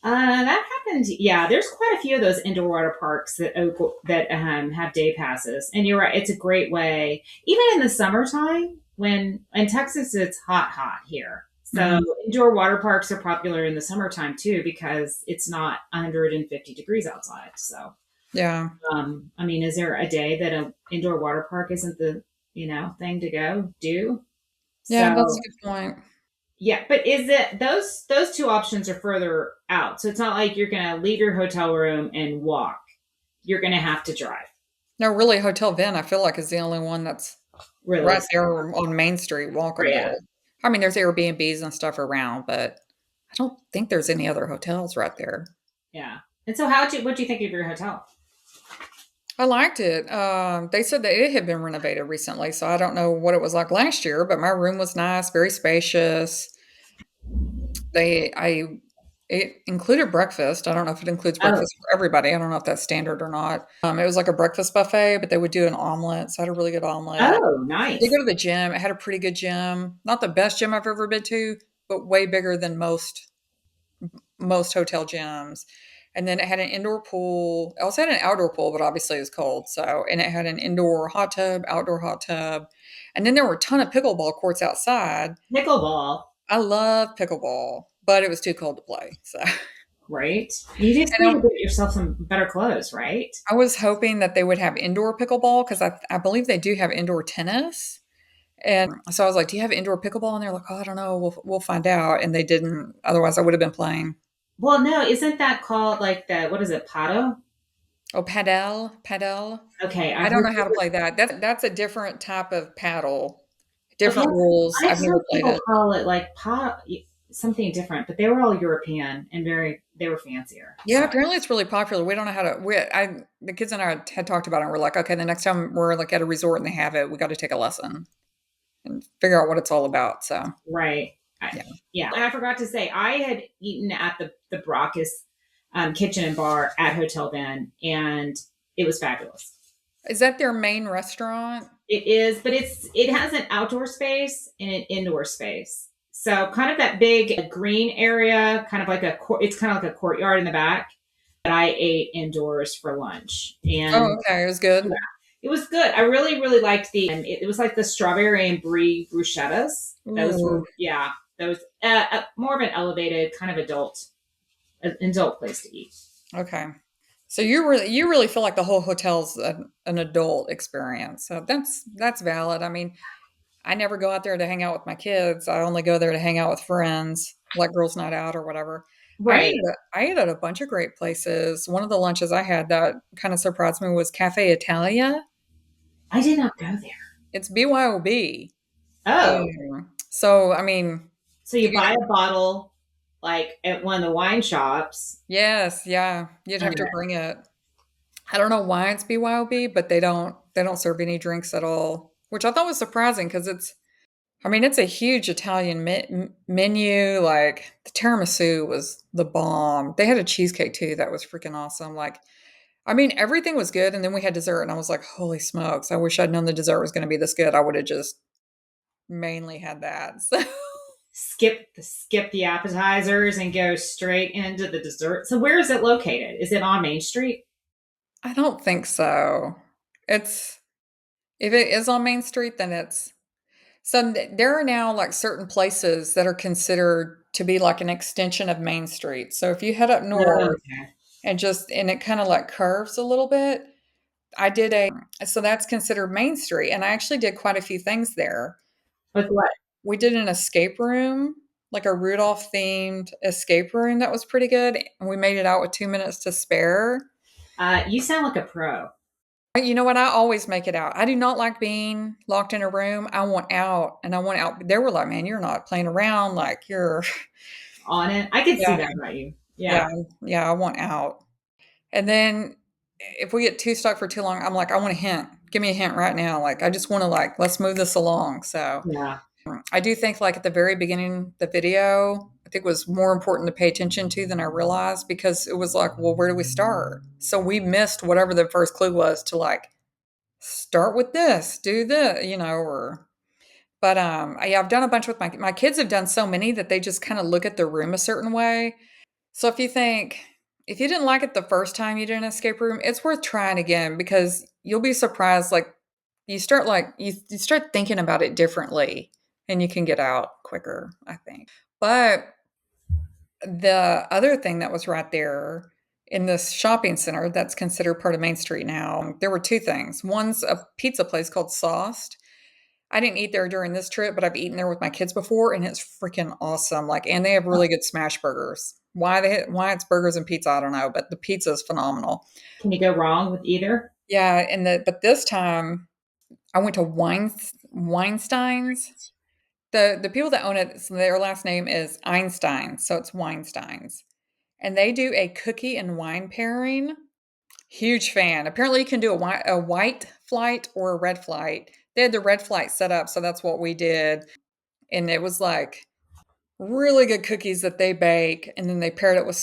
that happened. Yeah, there's quite a few of those indoor water parks that have day passes, and you're right. It's a great way, even in the summertime when in Texas it's hot here. So Mhm. indoor water parks are popular in the summertime too because it's not 150 degrees outside. So, Yeah. I mean, is there a day that an indoor water park isn't the thing to go do? Yeah, that's So a good point. yeah, but is it those two options are further out. So it's not like you're going to leave your hotel room and walk. You're going to have to drive. No, really, Hotel Vin, I feel like is the only one that's Really. right there on Main Street, Yeah. walkable. I mean, there's Airbnbs and stuff around, but I don't think there's any other hotels right there. Yeah. And so what do you think of your hotel? I liked it. They said that it had been renovated recently, so I don't know what it was like last year, but my room was nice, very spacious. They I It included breakfast. I don't know if it includes Oh. breakfast for everybody. I don't know if that's standard or not. It was like a breakfast buffet, but they would do an omelet, so I had a really good omelet. Oh, They nice. go to the gym. It had a pretty good gym. Not the best gym I've ever been to, but way bigger than most hotel gyms. And then it had an indoor pool. It also had an outdoor pool, but obviously it was cold. So, and it had an indoor hot tub, outdoor hot tub. And then there were a ton of pickleball courts outside. Pickleball, I love pickleball, but it was too cold to play. So, right? You just and need to get yourself some better clothes, right? I was hoping that they would have indoor pickleball because I believe they do have indoor tennis. And so I was like, "Do you have indoor pickleball?" And they're like, "Oh, I don't know. We'll find out." And they didn't. Otherwise, I would have been playing. Well, no, isn't that called like the what is it, paddle? Oh, paddle. Okay, I I've don't heard know how to play that. That's a different type of paddle, okay, different rules. I've I've never heard played people it. call it like something different, but they were all European and they were fancier. Yeah, So apparently it's really popular. We don't know how to. The kids and I had talked about it. And we're like, okay, the next time we're like at a resort and they have it, we got to take a lesson and figure out what it's all about. So right. yeah, Yeah. And I forgot to say, I had eaten at the Brockus kitchen and bar at Hotel Vin, and it was fabulous. is that their main restaurant? It is, but it has an outdoor space and an indoor space. So kind of that big green area, kind of like it's kind of like a courtyard in the back. That I ate indoors for lunch, Oh, and okay, it was good. it was good. I really, really liked it was like the strawberry and brie bruschettas. Those Ooh, were, yeah, those more of an elevated kind of adult place to eat. okay. So you really feel like the whole hotel's an adult experience. So that's valid. I mean, I never go out there to hang out with my kids. I only go there to hang out with friends, like girls' night out or whatever. Right. I ate at a bunch of great places. One of the lunches I had that kind of surprised me was Cafe Italia. I did not go there. It's BYOB. Oh, So I mean, so you you get buy a bottle like at one of the wine shops. yes, yeah, you'd have And to bring it. I don't know why it's BYOB, but they don't serve any drinks at all, which I thought was surprising because I mean, it's a huge Italian menu. Like the tiramisu was the bomb. They had a cheesecake too that was freaking awesome. Like, I mean, everything was good, and then we had dessert, and I was like, "Holy smokes! I wish I'd known the dessert was going to be this good. I would have just mainly had that." So skip the appetizers and go straight into the dessert. So where is it located? Is it on Main Street? I don't think so. It's if it is on Main Street, then it's so there are now like certain places that are considered to be like an extension of Main Street. So if you head up Oh, north okay. and it kind of like curves a little bit, I did a so that's considered Main Street, and I actually did quite a few things there. With what? We did an escape room, like a Rudolph themed escape room that was pretty good, and we made it out with 2 minutes to spare. You sound like a pro. You know what? I always make it out. I do not like being locked in a room. I want out, and I want out. They were like, "Man, you're not playing around. Like you're, On it. I could see yeah, that about you. yeah, Yeah. yeah. I want out." And then if we get too stuck for too long, I'm like, "I want a hint. Give me a hint right now. Like I just want to like let's move this along." So Yeah. I do think like at the very beginning, the video, I think was more important to pay attention to than I realized because it was like, well, where do we start? So we missed whatever the first clue was to like start with this, do this, or but yeah, I've done a bunch with my kids have done so many that they just kind of look at the room a certain way. So if you didn't like it the first time you did an escape room, it's worth trying again because you'll be surprised you start thinking about it differently and you can get out quicker, I think. But the other thing that was right there in this shopping center that's considered part of Main Street now, there were two things. One's a pizza place called Sauced. I didn't eat there during this trip, but I've eaten there with my kids before, and it's freaking awesome. Like, and they have really good smash burgers. Why it's burgers and pizza, I don't know, but the pizza is phenomenal. Can you go wrong with either? Yeah, but this time I went to Weinstein's. The people that own it, so their last name is Einstein, so it's Weinstein's. And they do a cookie and wine pairing. Huge fan. Apparently, you can do a white flight or a red flight. They had the red flight set up, so that's what we did. And it was like really good cookies that they bake. And then they paired it with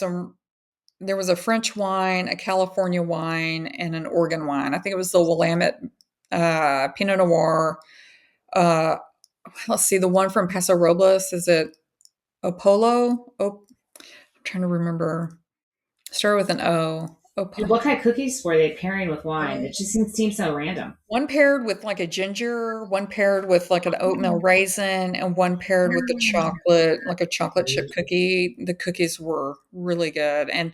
there was a French wine, a California wine, and an Oregon wine. I think it was the Willamette Pinot Noir. Uh, let's see, the one from Paso Robles, is it Opolo? Oh, I'm trying to remember. Start with an O. And Opolo. what kind of cookies were they pairing with wine? It just seems so random. One paired with like a ginger, one paired with like an oatmeal raisin, and one paired with the chocolate, like a chocolate chip cookie. The cookies were really good. And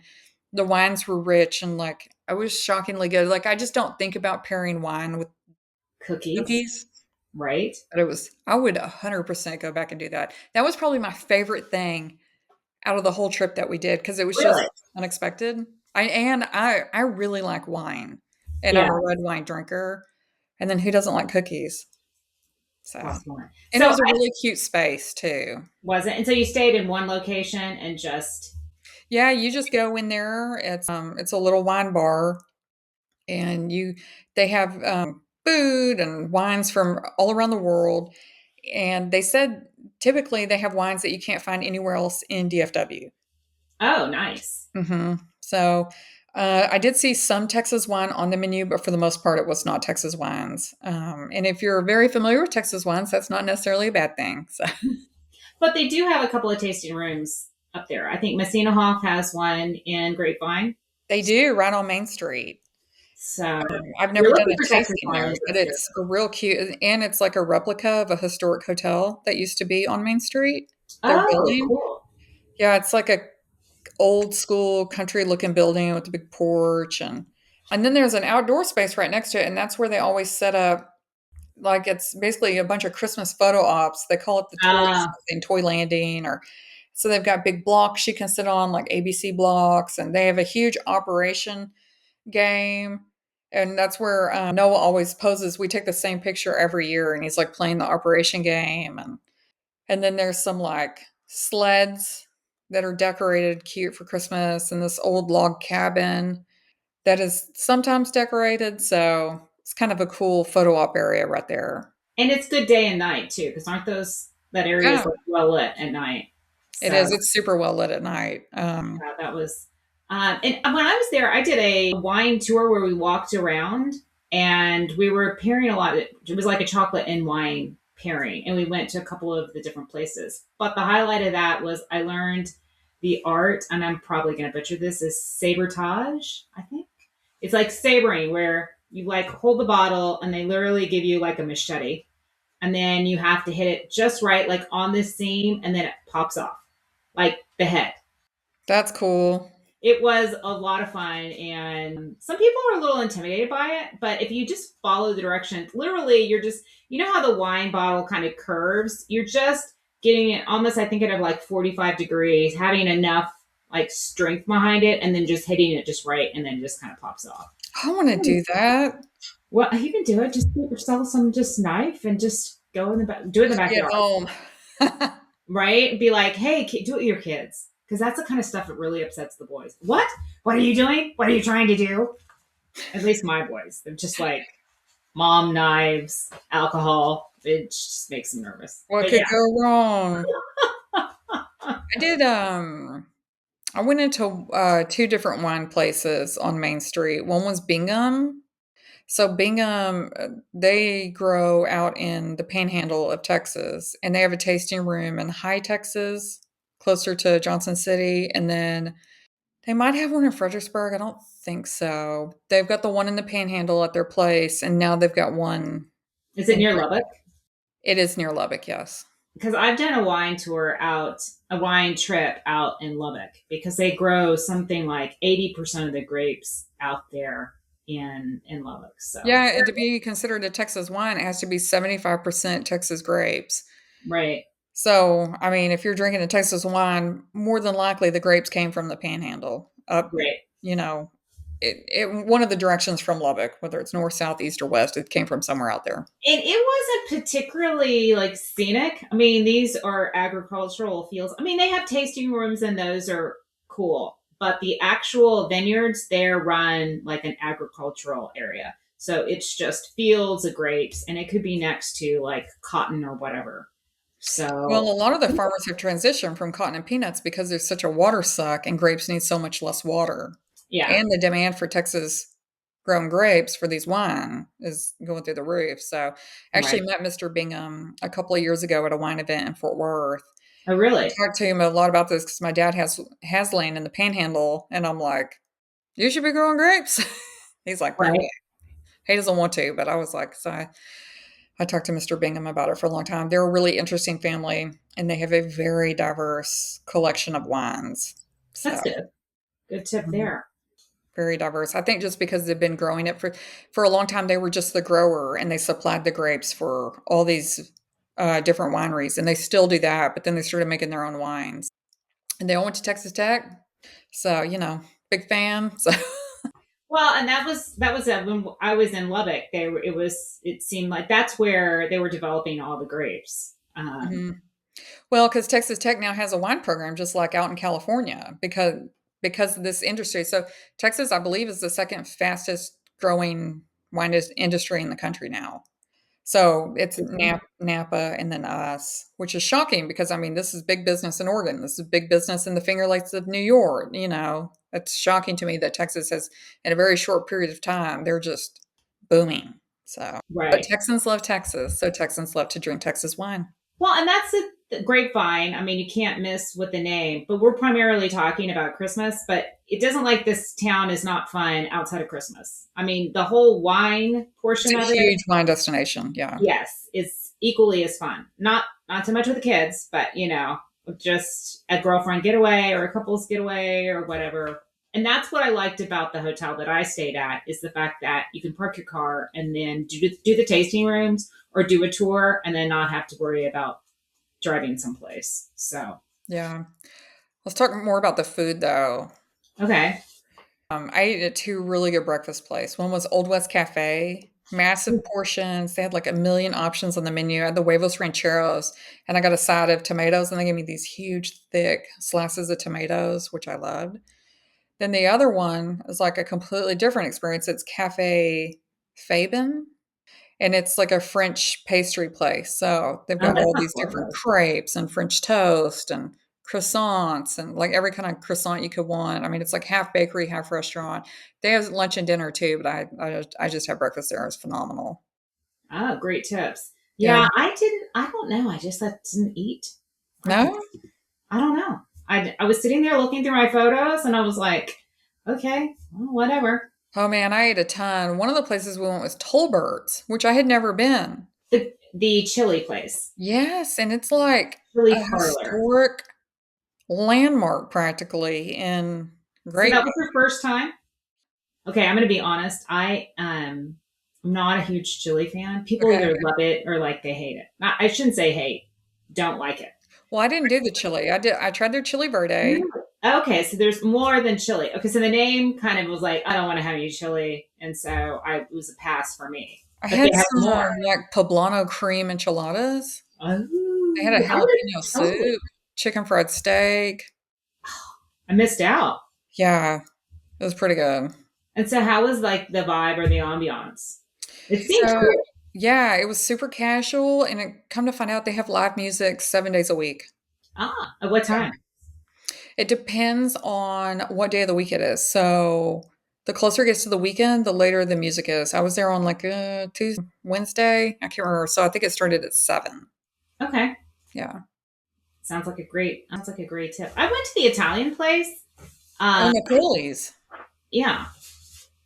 the wines were rich and like I was shockingly good. Like I just don't think about pairing wine with Cookies, cookies, right? but I would 100% go back and do that. That was probably my favorite thing out of the whole trip that we did because it was Really? just unexpected. I really like wine and I'm Yeah, a red wine drinker. And then who doesn't like cookies? So, cost more. and it So was a I really cute space too. wasn't, and so you stayed in one location and just Yeah, you just go in there. It's a little wine bar, and they have food and wines from all around the world. And they said typically they have wines that you can't find anywhere else in DFW. oh, nice. So I did see some Texas wine on the menu, but for the most part, it was not Texas wines. And if you're very familiar with Texas wines, that's not necessarily a bad thing. So But they do have a couple of tasting rooms up there. I think Messina Hoff has one in Grapevine. they do right on Main Street. So I've you're never done looking a for Texas tasting there, wines but this year. it's a real cute, and it's like a replica of a historic hotel that used to be on Main Street. They're Oh, building. cool. Yeah, it's like a old school country looking building with a big porch and then there's an outdoor space right next to it, and that's where they always set up like it's basically a bunch of Christmas photo ops. They call it the toy Ah, something, toy landing or so they've got big blocks you can sit on like ABC blocks, and they have a huge operation game. And that's where Noah always poses. We take the same picture every year, and he's like playing the operation game. And then there's some like sleds that are decorated cute for Christmas, and this old log cabin that is sometimes decorated. So it's kind of a cool photo op area right there. and it's good day and night too, because aren't those that area is Yeah, like well lit at night. it So is. It's super well lit at night. that was. And when I was there, I did a wine tour where we walked around and we were pairing a lot. It was like a chocolate and wine pairing, and we went to a couple of the different places. But the highlight of that was I learned the art, and I'm probably going to butcher this, is sabotage, I think. It's like sabering, where you like hold the bottle and they literally give you like a machete, and then you have to hit it just right, like on this seam, and then it pops off, like the head. that's cool. It was a lot of fun, and some people are a little intimidated by it, but if you just follow the directions, literally, you're just, you know how the wine bottle kind of curves? You're just getting it almost, I think, at like 45 degrees, having enough like strength behind it, and then just hitting it just right, and then just kind of pops off. I want to do that. Well, you can do it. Just get yourself some just knife and just go in the do it in the Just be at backyard, home. right? Be like, hey, do it with your kids, because that's the kind of stuff that really upsets the boys. What? What are you doing? What are you trying to do? At least my boys, they're just like mom, knives, alcohol. It just makes them nervous. What But could yeah, go wrong? I did. I went into two different wine places on Main Street. One was Bingham. So Bingham, they grow out in the Panhandle of Texas, and they have a tasting room in High Texas, closer to Johnson City, and then they might have one in Fredericksburg. I don't think so. They've got the one in the Panhandle at their place, and now they've got one is it in. near Lubbock? It is near Lubbock, yes. Because I've done a wine tour out, a wine trip out in Lubbock, because they grow something like 80% of the grapes out there in Lubbock. So Yeah, and to be considered a Texas wine, it has to be 75% Texas grapes. right, So, I mean, if you're drinking a Texas wine, more than likely the grapes came from the Panhandle up, right. you know, one of the directions from Lubbock, whether it's north, south, east, or west, it came from somewhere out there. And it wasn't particularly like scenic. I mean, these are agricultural fields. I mean, they have tasting rooms and those are cool, but the actual vineyards, they're run like an agricultural area. So it's just fields of grapes, and it could be next to like cotton or whatever. Well, So a lot of the farmers have transitioned from cotton and peanuts because there's such a water suck and grapes need so much less water. yeah, And the demand for Texas grown grapes for these wine is going through the roof. So I actually right. met Mr. Bingham a couple of years ago at a wine event in Fort Worth. Oh, I really? talked to him a lot about this because my dad has land in the Panhandle, and I'm like, "You should be growing grapes." He's like, "Well, Right. he doesn't want to," but I was like, so I talked to Mr. Bingham about it for a long time. They're a really interesting family, and they have a very diverse collection of wines. So That's good. Good tip mhm, there. very diverse. I think just because they've been growing it for a long time, they were just the grower, and they supplied the grapes for all these different wineries, and they still do that. But then they started making their own wines, and they all went to Texas Tech. So big fan. So Well, and that was when I was in Lubbock. It seemed like that's where they were developing all the grapes. mhm. Well, because Texas Tech now has a wine program just like out in California because of this industry. So Texas, I believe, is the second fastest growing industry in the country now. So it's Napa and then us, which is shocking because I mean this is big business in Oregon. This is big business in the Finger Lakes of New York. It's shocking to me that Texas has, in a very short period of time, they're just booming. So, but Right. Texans love Texas, so Texans love to drink Texas wine. Well, and that's the grapevine. I mean, you can't miss with the name, but we're primarily talking about Christmas, but it doesn't like this town is not fun outside of Christmas. I mean, the whole wine It's portion a of it, huge wine destination. Yeah. yes, is equally as fun. Not so much with the kids, but just a girlfriend getaway or a couple's getaway or whatever. And that's what I liked about the hotel that I stayed at, is the fact that you can park your car and then do the tasting rooms or do a tour and then not have to worry about driving someplace. So, Yeah. Let's talk more about the food though. okay. I ate at two really good breakfast places. One was Old West Cafe, massive portions. They had like a million options on the menu. I had the huevos rancheros, and I got a side of tomatoes, and they gave me these huge, thick slices of tomatoes, which I loved. Then the other one is like a completely different experience. It's Cafe Fabian, and it's like a French pastry place. So they've Oh, got that all sounds these different lovely. crepes and French toast and croissants and like every kind of croissant you could want. I mean, it's like half bakery, half restaurant. They have lunch and dinner too, but I just had breakfast there. It was phenomenal. Oh, great tips. Yeah. Yeah, I don't know. I just didn't eat breakfast. No? I don't know. I was sitting there looking through my photos and I was like, okay, well, whatever. Oh man, I ate a ton. One of the places we went was Tolbert's, which I had never been. The chili place, Yes, and it's like chili a parlor. historic landmark practically in. So Great. that was your first time? Okay, I'm gonna be honest. I'm not a huge chili fan. People Okay. either love it or like they hate it. I shouldn't say hate. Don't like it. Well, I didn't do the chili. I tried their chili verde. Really? Okay, so there's more than chili. Okay, so the name kind of was like, I don't want to have any chili, and so it was a pass for me. I But had they have more. some like poblano cream enchiladas. They had a Oh, I would jalapeno have totally. soup, chicken fried steak. I missed out. Yeah, it was pretty good. And so, how was like the vibe or the ambiance? It seemed So, cool. yeah, it was super casual, and come to find out they have live music 7 days a week. Ah, at what Yeah. time? It depends on what day of the week it is. So, the closer it gets to the weekend, the later the music is. I was there on like Tuesday, Wednesday. I can't remember. So, I think it started at 7. Okay, Yeah. sounds like a great tip. I went to the Italian place. Oh, Um, Napoli's. yeah,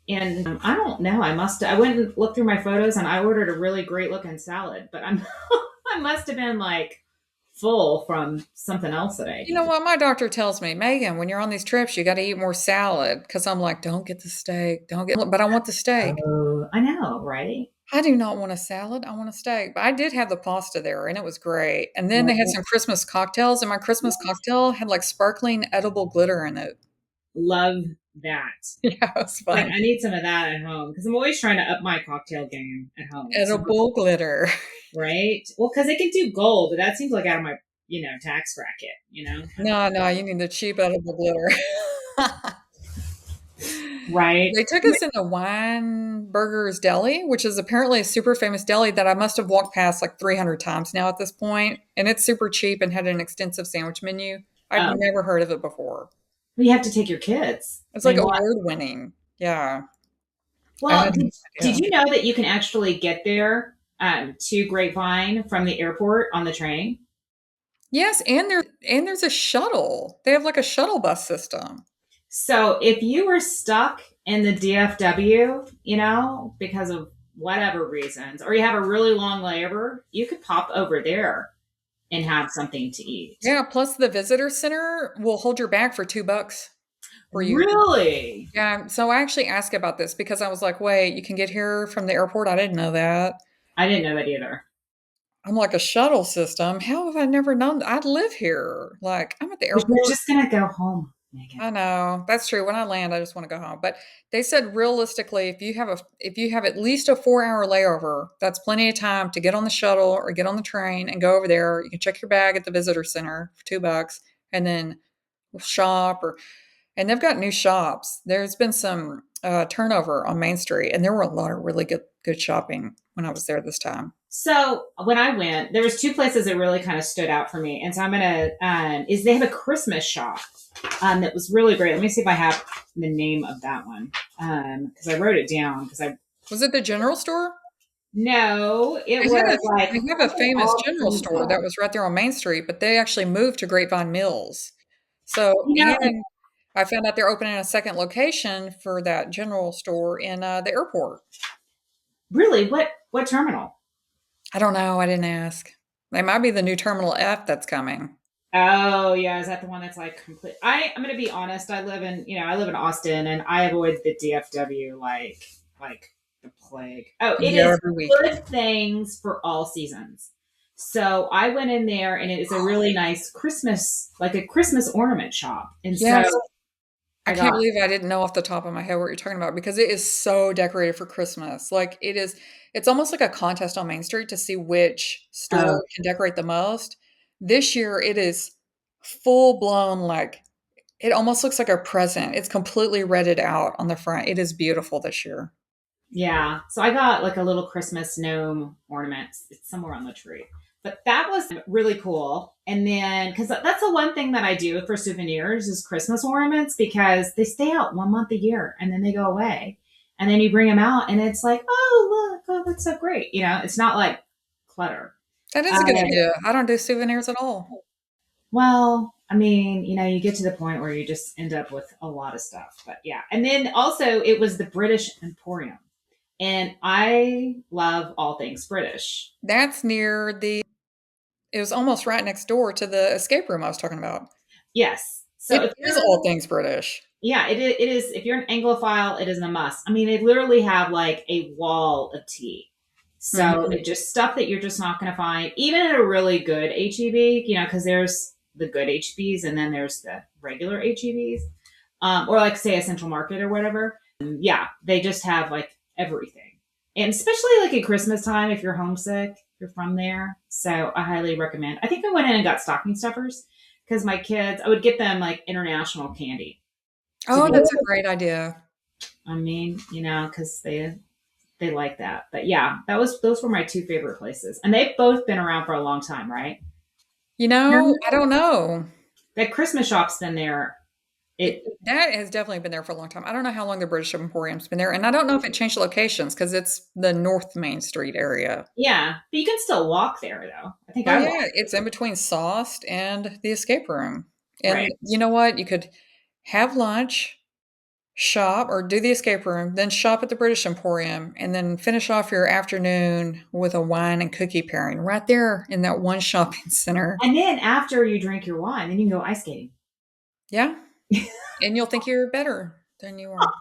and I don't know. I went and looked through my photos, and I ordered a really great looking salad, but I'm I must have been like full from something else that I You know ate. what? My doctor tells me, Megan, when you're on these trips, you got to eat more salad. Because I'm like, don't get the steak, don't get, but I want the steak. Oh, I know, right? I do not want a salad. I want a steak. But I did have the pasta there, and it was great. And then they had Right. some Christmas cocktails, and my Christmas cocktail had like sparkling edible glitter in it. Love that. Yeah, it was Like fun. I need some of that at home because I'm always trying to up my cocktail game at home. So, Edible glitter. right? Well, because they can do gold, but that seems like out of my tax bracket. No, no, you need the cheap edible glitter. Right? They took us into Weinberger's Deli, which is apparently a super famous deli that I must have walked past like 300 times now at this point, and it's super cheap and had an extensive sandwich menu. I've Oh, never heard of it before. you have to take your kids. It's I like mean, what? award winning. Yeah, I Well, had no did idea. you know that you can actually get there to Grapevine from the airport on the train? Yes, and there's a shuttle. They have like a shuttle bus system. So if you were stuck in the DFW, because of whatever reasons, or you have a really long layover, you could pop over there and have something to eat. Yeah, plus the visitor center will hold your bag for $2 for you. Really? Yeah, so I actually asked about this because I was like, wait, you can get here from the airport? I didn't know that. I didn't know that either. I'm like, a shuttle system? How have I never known? I live here. Like, I'm at the But you're airport. just gonna go home, Megan. I know. That's true. When I land, I just want to go home. But they said realistically, if you have at least a 4 hour layover, that's plenty of time to get on the shuttle or get on the train and go over there. You can check your bag at the visitor center for $2 and then shop or and they've got new shops. There's been some turnover on Main Street, and there were a lot of really good shopping when I was there this time. So when I went, there was two places that really kind of stood out for me, and so I'm gonna is they have a Christmas shop that was really great. Let me see if I have the name of that one because I wrote it down because I Was it the general store? no, it They had was a like they have a something famous all general store that seasonal. was right there on Main Street, but they actually moved to Grapevine Mills. So, You know, and I found out they're opening a second location for that general store in the airport. really, what terminal? I don't know. I didn't ask. They might be the new Terminal F that's coming. Oh yeah, is that the one that's like complete? I'm gonna be honest. I live in Austin, and I avoid the DFW like the plague. Oh, it Yeah, is every week. good things for all seasons. So I went in there, and it is a really nice Christmas, like a Christmas ornament shop. And so Yes, I I can't got believe I didn't know off the top of my head what you're talking about because it is so decorated for Christmas. Like it's almost like a contest on Main Street to see which store oh can decorate the most. This year it is full blown like it almost looks like a present. It's completely redded out on the front. It is beautiful this year. yeah. So I got like a little Christmas gnome ornament. It's somewhere on the tree. But that was really cool. And then, because that's the one thing that I do for souvenirs is Christmas ornaments because they stay out 1 month a year and then they go away. And then you bring them out and it's like, oh, look, oh, that's so great. It's not like clutter. That is Uh, a good idea. I don't do souvenirs at all. well, I mean, you get to the point where you just end up with a lot of stuff. But yeah. And then also, it was the British Emporium. And I love all things British. That's near the it was almost right next door to the escape room I was talking about. Yes. So It if is you're all things British. Yeah, it is. If you're an Anglophile, it is a must. I mean, they literally have like a wall of tea. So Mhm. it just stuff that you're just not going to find, even at a really good HEB, because there's the good HEBs and then there's the regular HEBs, or like say a Central Market or whatever. Yeah, they just have like everything. And especially like at Christmas time, if you're homesick, if you're from there. So I highly recommend. I think I went in and got stocking stuffers because my kids, I would get them like international candy to Oh, be. that's a great idea. I mean, because they like that. But yeah, those were my two favorite places, and they've both been around for a long time, right? I don't know. That Christmas shop's been there. It That has definitely been there for a long time. I don't know how long the British Emporium's been there, and I don't know if it changed locations because it's the North Main Street area. Yeah, but you can still walk there though. I think Oh, I yeah, walked. it's in between Sauced and the escape room. And Right. you know what? You could have lunch, shop, or do the escape room, then shop at the British Emporium, and then finish off your afternoon with a wine and cookie pairing right there in that one shopping center. And then after you drink your wine, then you can go ice skating. Yeah, and you'll think you're better than you are.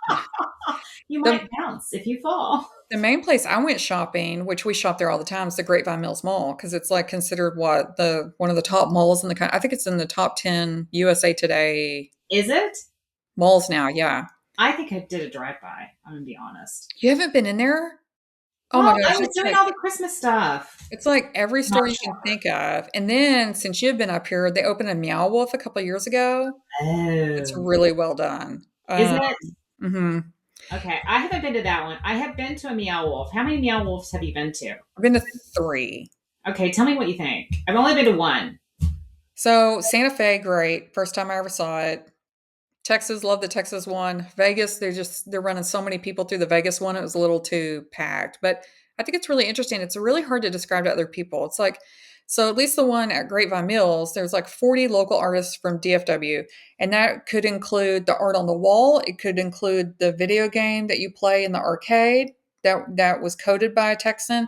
You The might bounce if you fall. the main place I went shopping, which we shop there all the time, is the Grapevine Mills Mall because it's like considered what the one of the top malls in the country. I think it's in the top 10 USA Today Is it? malls now. Yeah, I think I did a drive by. I'm gonna be honest. you haven't been in there? Oh my Well, I gosh, was doing all the Christmas stuff. it's like every Not store you can sure. think of. And then since you've been up here, they opened a Meow Wolf a couple years ago. It's Oh, really well done. is it? Mhm. Okay, I haven't been to that one. I have been to a Meow Wolf. How many Meow Wolves have you been to? I've been to 3. Okay, tell me what you think. I've only been to one. So Santa Fe, great. First time I ever saw it. Texas, love the Texas one. Vegas, they're running so many people through the Vegas one. It was a little too packed, but I think it's really interesting. It's really hard to describe to other people. It's like, so at least the one at Grapevine Mills, there's like 40 local artists from DFW, and that could include the art on the wall. It could include the video game that you play in the arcade that was coded by a Texan,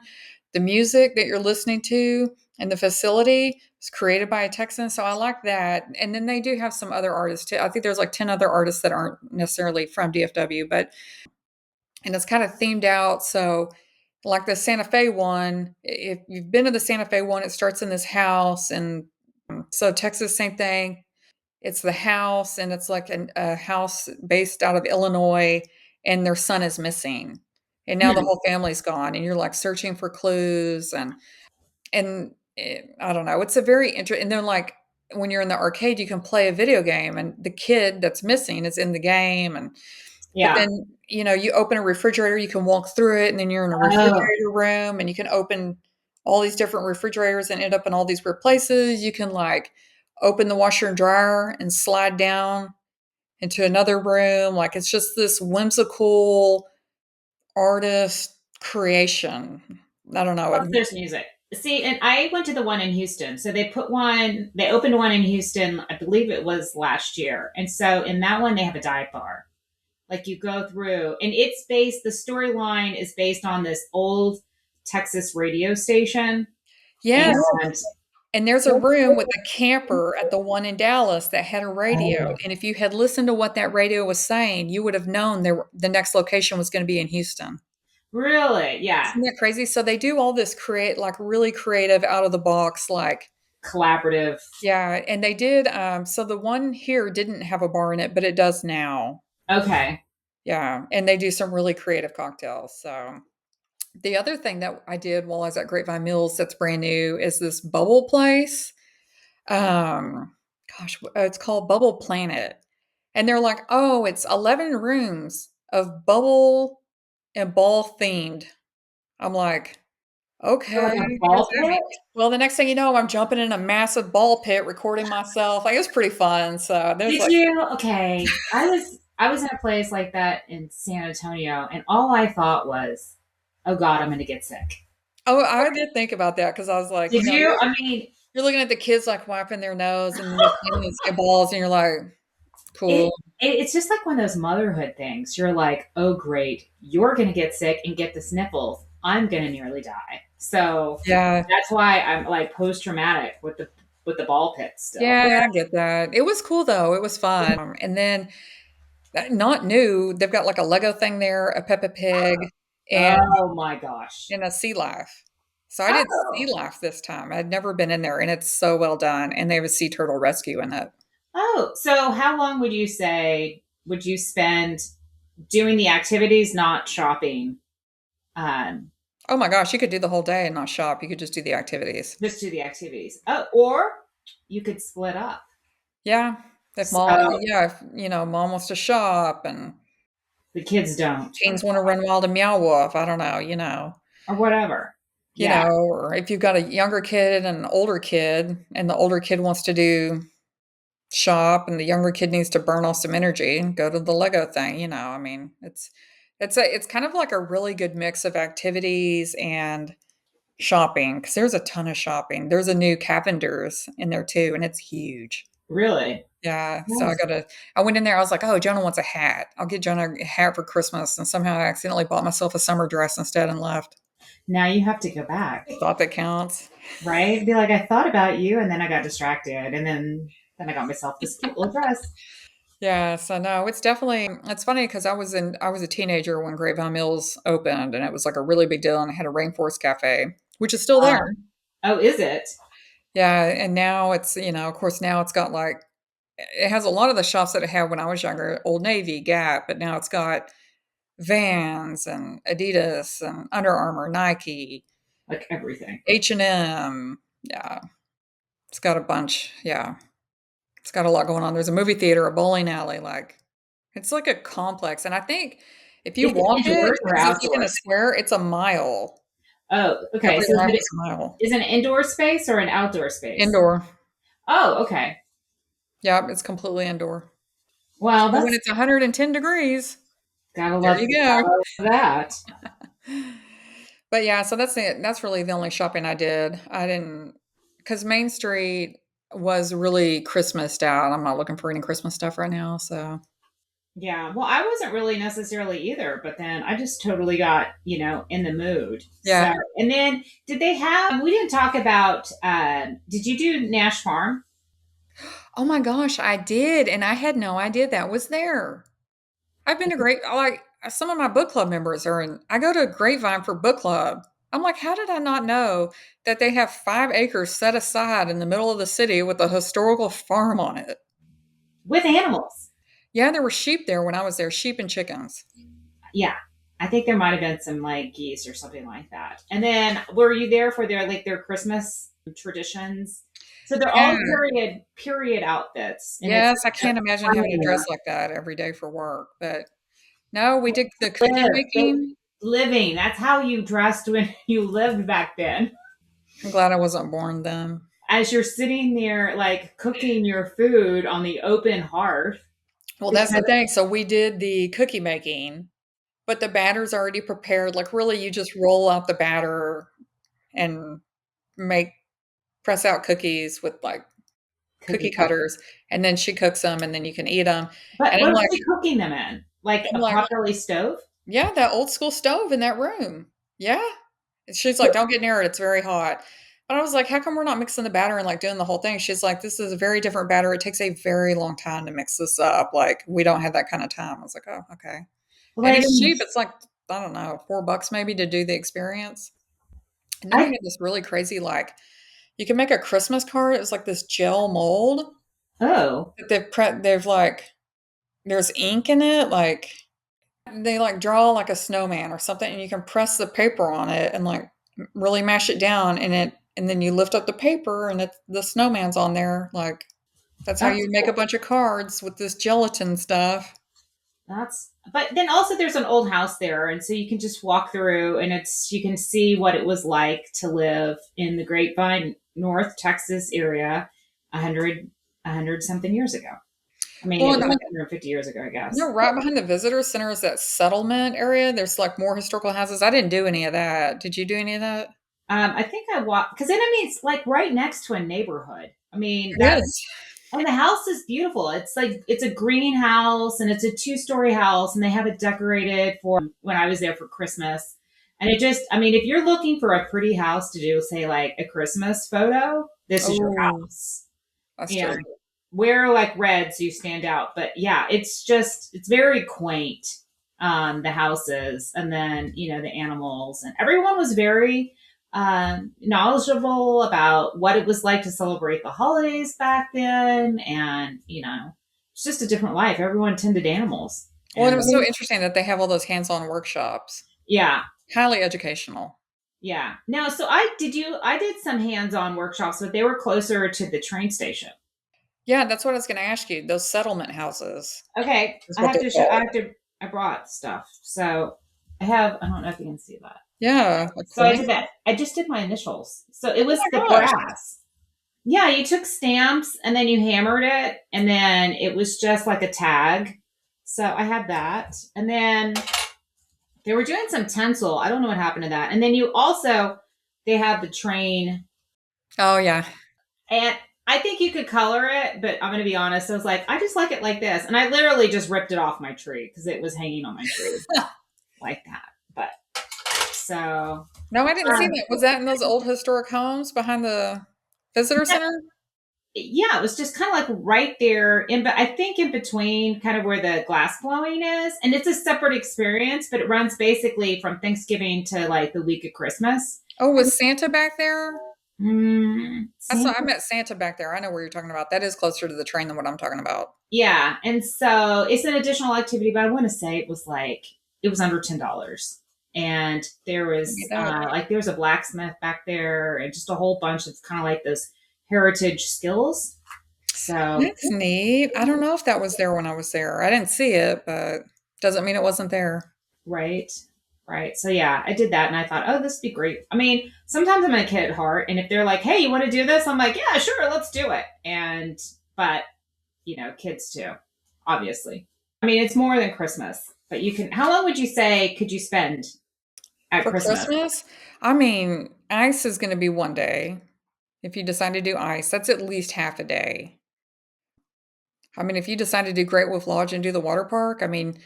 the music that you're listening to, and the facility was created by a Texan. So I like that. And then they do have some other artists too. I think there's like 10 other artists that aren't necessarily from DFW, but and it's kind of themed out. So like the Santa Fe one, if you've been to the Santa Fe one, it starts in this house. And so Texas, same thing. It's the house, and it's like a house based out of Illinois, and their son is missing. And now the Hmm. whole family's gone, and you're like searching for clues. I don't know. It's a very interesting. And then, like when you're in the arcade, you can play a video game, and the kid that's missing is in the game. And but Yeah. then you open a refrigerator, you can walk through it, and then you're in a Oh, refrigerator room, and you can open all these different refrigerators and end up in all these weird places. You can like open the washer and dryer and slide down into another room. Like it's just this whimsical artist creation. I don't know. plus there's music. See, and I went to the one in Houston. So they opened one in Houston, I believe it was last year. And so in that one, they have a dive bar. Like you go through, and the storyline is based on this old Texas radio station. Yes. And And there's a room with a camper at the one in Dallas that had a radio, oh, and if you had listened to what that radio was saying, you would have known the next location was gonna be in Houston. really? Yeah. Isn't that crazy? So they do all this like, really creative, out of the box, like Collaborative. yeah, and they did, so the one here didn't have a bar in it, but it does now. Okay. Yeah, and they do some really creative cocktails, so the other thing that I did while I was at Grapevine Mills that's brand new is this bubble place. Um, it's called Bubble Planet. And they're like, "Oh, it's 11 rooms of bubble and ball themed." I'm like, So "Okay, like a what does ball that mean?" pit? Well, the next thing you know, I'm jumping in a massive ball pit, recording myself. Like, it was pretty fun. So there's Did like, you? Okay. I was in a place like that in San Antonio, and all I thought was, "Oh God, I'm going to get sick." oh, I did think about that because I was like, Did you? I mean, you're looking at the kids like wiping their nose and they're playing these balls, and you're like, it, "Cool." it's just like one of those motherhood things. You're like, "Oh great, you're going to get sick and get the sniffles. I'm going to nearly die." So Yeah. that's why I'm like post traumatic with the ball pit still. Yeah, I get that. It was cool though. It was fun. And then Not new. They've got like a Lego thing there, a Peppa Pig, and Oh my gosh. a sea life. So I did sea Oh. life this time. I'd never been in there, and it's so well done. And they have a sea turtle rescue in it. Oh, so how long would you say would you spend doing the activities, not shopping? Um, Oh my gosh, you could do the whole day and not shop. You could just do the activities. just do the activities. Oh, or you could split up. Yeah. If mom, So yeah, if mom wants to shop and the kids don't, teens want to run wild and meow wolf, I don't know, or whatever. Yeah, or if you've got a younger kid and an older kid, and the older kid wants to do shop and the younger kid needs to burn off some energy and go to the Lego thing, I mean, it's kind of like a really good mix of activities and shopping because there's a ton of shopping. There's a new Cavender's in there too, and it's huge. really. Yeah, so Yes. I went in there, I was like, "Oh, Jonah wants a hat. I'll get Jonah a hat for Christmas," and somehow I accidentally bought myself a summer dress instead and left. Now you have to go back, Thought that counts. right? Be like, I thought about you, and then I got distracted, and then I got myself this cute little dress. Yeah, so no, it's funny because I was a teenager when Grapevine Mills opened, and it was like a really big deal, and it had a rainforest cafe, which is still there. Oh, is it? Yeah, and now it's, of course now it's got like it has a lot of the shops that it had when I was younger, Old Navy, Gap, but now it's got Vans and Adidas and Under Armour, Nike, Like everything. H&M. Yeah, it's got a bunch. Yeah, it's got a lot going on. There's a movie theater, a bowling alley, like it's like a complex. And I think if you Is it walk it, indoors or because it's like in a outdoors? square, it's a mile. Oh, okay. Every So lap is a mile. is it an indoor space or an outdoor space? Indoor. Oh, okay. Yeah, it's completely indoor. Well, But when that's it's 110 degrees, there you go. gotta love that. But yeah, so that's it. That's really the only shopping I did. I didn't, because Main Street was really Christmased out. I'm not looking for any Christmas stuff right now. So Yeah. Well, I wasn't really necessarily either, but then I just totally got, in the mood. So, yeah. and then did they have, we didn't talk about, did you do Nash Farm? Oh my gosh, I did. And I had no idea that was there. I've been to like some of my book club members are in, I go to Grapevine for book club. I'm like, how did I not know that they have 5 acres set aside in the middle of the city with a historical farm on it? With animals. Yeah, there were sheep there when I was there, sheep and chickens. Yeah. I think there might have been some like geese or something like that. And then were you there for their Christmas traditions? So they're Yeah. all period outfits, and it's Yes, I can't imagine having to dress like that every day for work, but no, we did the cookie live. making. Living. That's how you dressed when you lived back then. I'm glad I wasn't born then. As you're sitting there, like cooking your food on the open hearth, Well, that's the because thing. So we did the cookie making, but the batter's already prepared. Like really, you just roll out the batter and make press out cookies with like cookie cookie cutter. cutters, and then she cooks them, and then you can eat them. But And what are they cooking them in? Like I'm a like, potbelly stove? yeah, that old school stove in that room. Yeah. And she's like, "Don't get near it, it's very hot." But I was like, "How come we're not mixing the batter and, like, doing the whole thing?" She's like, "This is a very different batter, it takes a very long time to mix this up, like, we don't have that kinda time." I was like, "Oh, okay." And Like it's cheap, it's like, I don't know, 4 bucks maybe to do the experience. And then we I had this really crazy, like you can make a Christmas card, it was like this gel mold oh, that they've, like there's ink in it, like they, like, draw like a snowman or something, and you can press the paper on it and, like, really mash it down, and then you lift up the paper, and the snowman's on there, like, that's how that's you make a cool. bunch of cards with this gelatin stuff. That's but then also there's an old house there, and so you can just walk through, and it's you can see what it was like to live in the Grapevine, North Texas area, a hundred something years ago. I mean, Well, it was and like 150 years ago, I guess. right behind the visitor center is that settlement area, there's, like, more historical houses. I didn't do any of that. Did you do any of that? I think I walked because then I mean it's like right next to a neighborhood. I mean It that's is. and the house is beautiful. It's like it's a greenhouse and it's a two-story house, and they have it decorated for when I was there for Christmas. And it just, I mean, if you're looking for a pretty house to do, say like a Christmas photo, this is your Oh, house. that's And true. wear like red so you stand out. But yeah, it's very quaint. The houses, and then the animals, and everyone was very knowledgeable about what it was like to celebrate the holidays back then, and it's just a different life. Everyone tended animals, Well, and it and was so interesting that they have all those hands-on workshops. yeah, Highly educational. yeah. Now, so I did some hands-on workshops, but they were closer to the train station. Yeah, that's what I was going to ask you. Those settlement houses Okay, is I what have they're to show. called. I brought stuff, so I have. I don't know if you can see that. Yeah, that's So I amazing. did that. I just did my initials. So it Oh was the my gosh. brass. Yeah, you took stamps and then you hammered it, and then it was just like a tag. So I had that, and then they were doing some tinsel. I don't know what happened to that. And then they have the train, Oh yeah. and I think you could color it, but I'm going to be honest. I was like, I just like it like this, and I literally just ripped it off my tree because it was hanging on my tree like that. But so No, I didn't see um, that. Was that in those old historic homes behind the visitor center? yeah, it was just kind of like right there but I think in between kind of where the glass blowing is. And it's a separate experience, but it runs basically from Thanksgiving to like the week of Christmas. Oh, was Santa back there? I Santa. met Santa back there. I know where you're talking about. That is closer to the train than what I'm talking about. Yeah. And so it's an additional activity, but I want to say it was under $10. And there Give me was that. there was a blacksmith back there and just a whole bunch of kind of like those heritage skills. So That's neat. I don't know if that was there when I was there. I didn't see it, but doesn't mean it wasn't there. right. Right. So yeah, I did that and I thought, oh, this would be great. I mean, sometimes I'm a kid at heart, and if they're like, hey, you want to do this? I'm like, yeah, sure, let's do it. But kids too, obviously. I mean, it's more than Christmas, but how long would you say could you spend at For Christmas? Christmas, I mean, ice is going to be one day. If you decide to do ice, that's at least half a day. I mean, if you decide to do Great Wolf Lodge and do the water park, I mean,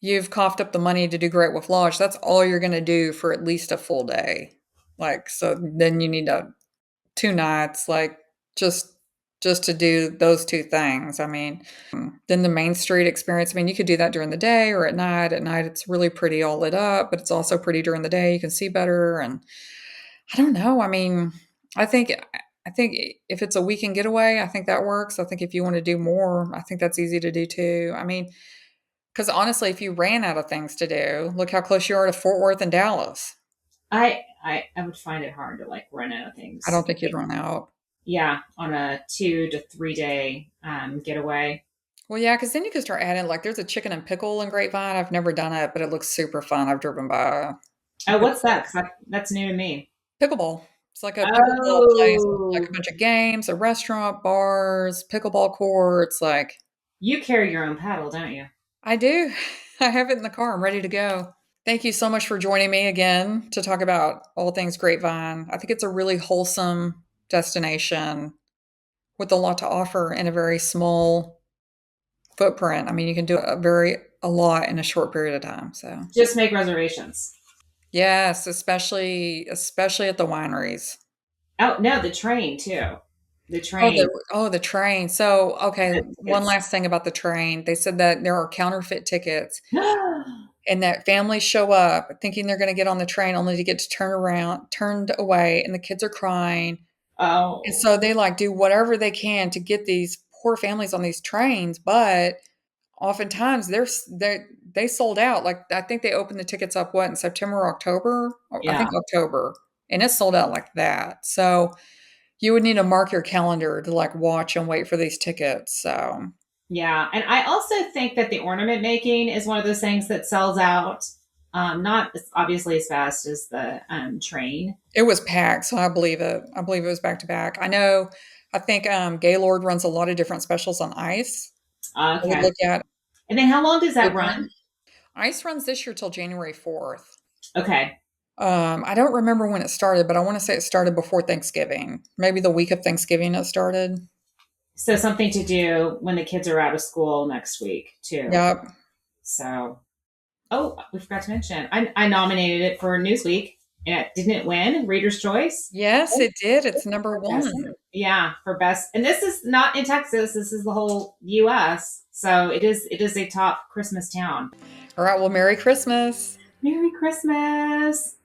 you've coughed up the money to do Great Wolf Lodge. That's all you're going to do for at least a full day. Like, so then you need 2 nights, like just just to do those two things. I mean, then the Main Street experience. I mean, you could do that during the day or at night. At night, it's really pretty all lit up, but it's also pretty during the day. You can see better, and I don't know. I mean, I think I think if it's a weekend getaway, I think that works. I think if you want to do more, I think that's easy to do too. I mean, because honestly, if you ran out of things to do, look how close you are to Fort Worth and Dallas. I would find it hard to like run out of I things. don't think you'd run out. Yeah, on a 2 to 3 day getaway. Well, yeah, because then you can start adding like there's a chicken and pickle in Grapevine. I've never done it, but it looks super fun. I've driven by a Oh, what's pickleball. that? Because that's new to me. Pickleball. It's like a pickleball place with like Oh, a bunch of games, a restaurant, bars, pickleball courts. Like you carry your own paddle, don't you? I do. I have it in the car. I'm ready to go. Thank you so much for joining me again to talk about all things Grapevine. I think it's a really wholesome destination with a lot to offer in a very small footprint. I mean, you can do a lot in a short period of time. So Just make reservations. yes, especially at the wineries. Oh no, the train too. The Oh, train. the train. So, okay, one It's last thing about the train. They said that there are counterfeit tickets and that families show up thinking they're going to get on the train only to get to turned away, and the kids are crying. And oh so they like do whatever they can to get these poor families on these trains, but oftentimes they sold out. Like I think they opened the tickets up in September or October? I think yeah. October. And it's sold out like that. So you would need to mark your calendar to like watch and wait for these tickets. So Yeah. And I also think that the ornament making is one of those things that sells out. Not obviously as fast as the train. it was packed. So I believe it. I believe it was back to back. I think Gaylord runs a lot of different specials on ice. I would Okay. look at And then how long does that run? Open. Ice runs this year till January 4th. Okay. I don't remember when it started, but I want to say it started before Thanksgiving. Maybe the week of Thanksgiving it started. So something to do when the kids are out of school next week too. Yep. So, oh, we forgot to mention, I nominated it for Newsweek. Yeah, didn't it win Reader's Choice? Yes, it did. It's number For best. one. Yeah, for best. And this is not in Texas. This is the whole U.S. So it is a top Christmas town. All right. Well, Merry Christmas. Merry Christmas.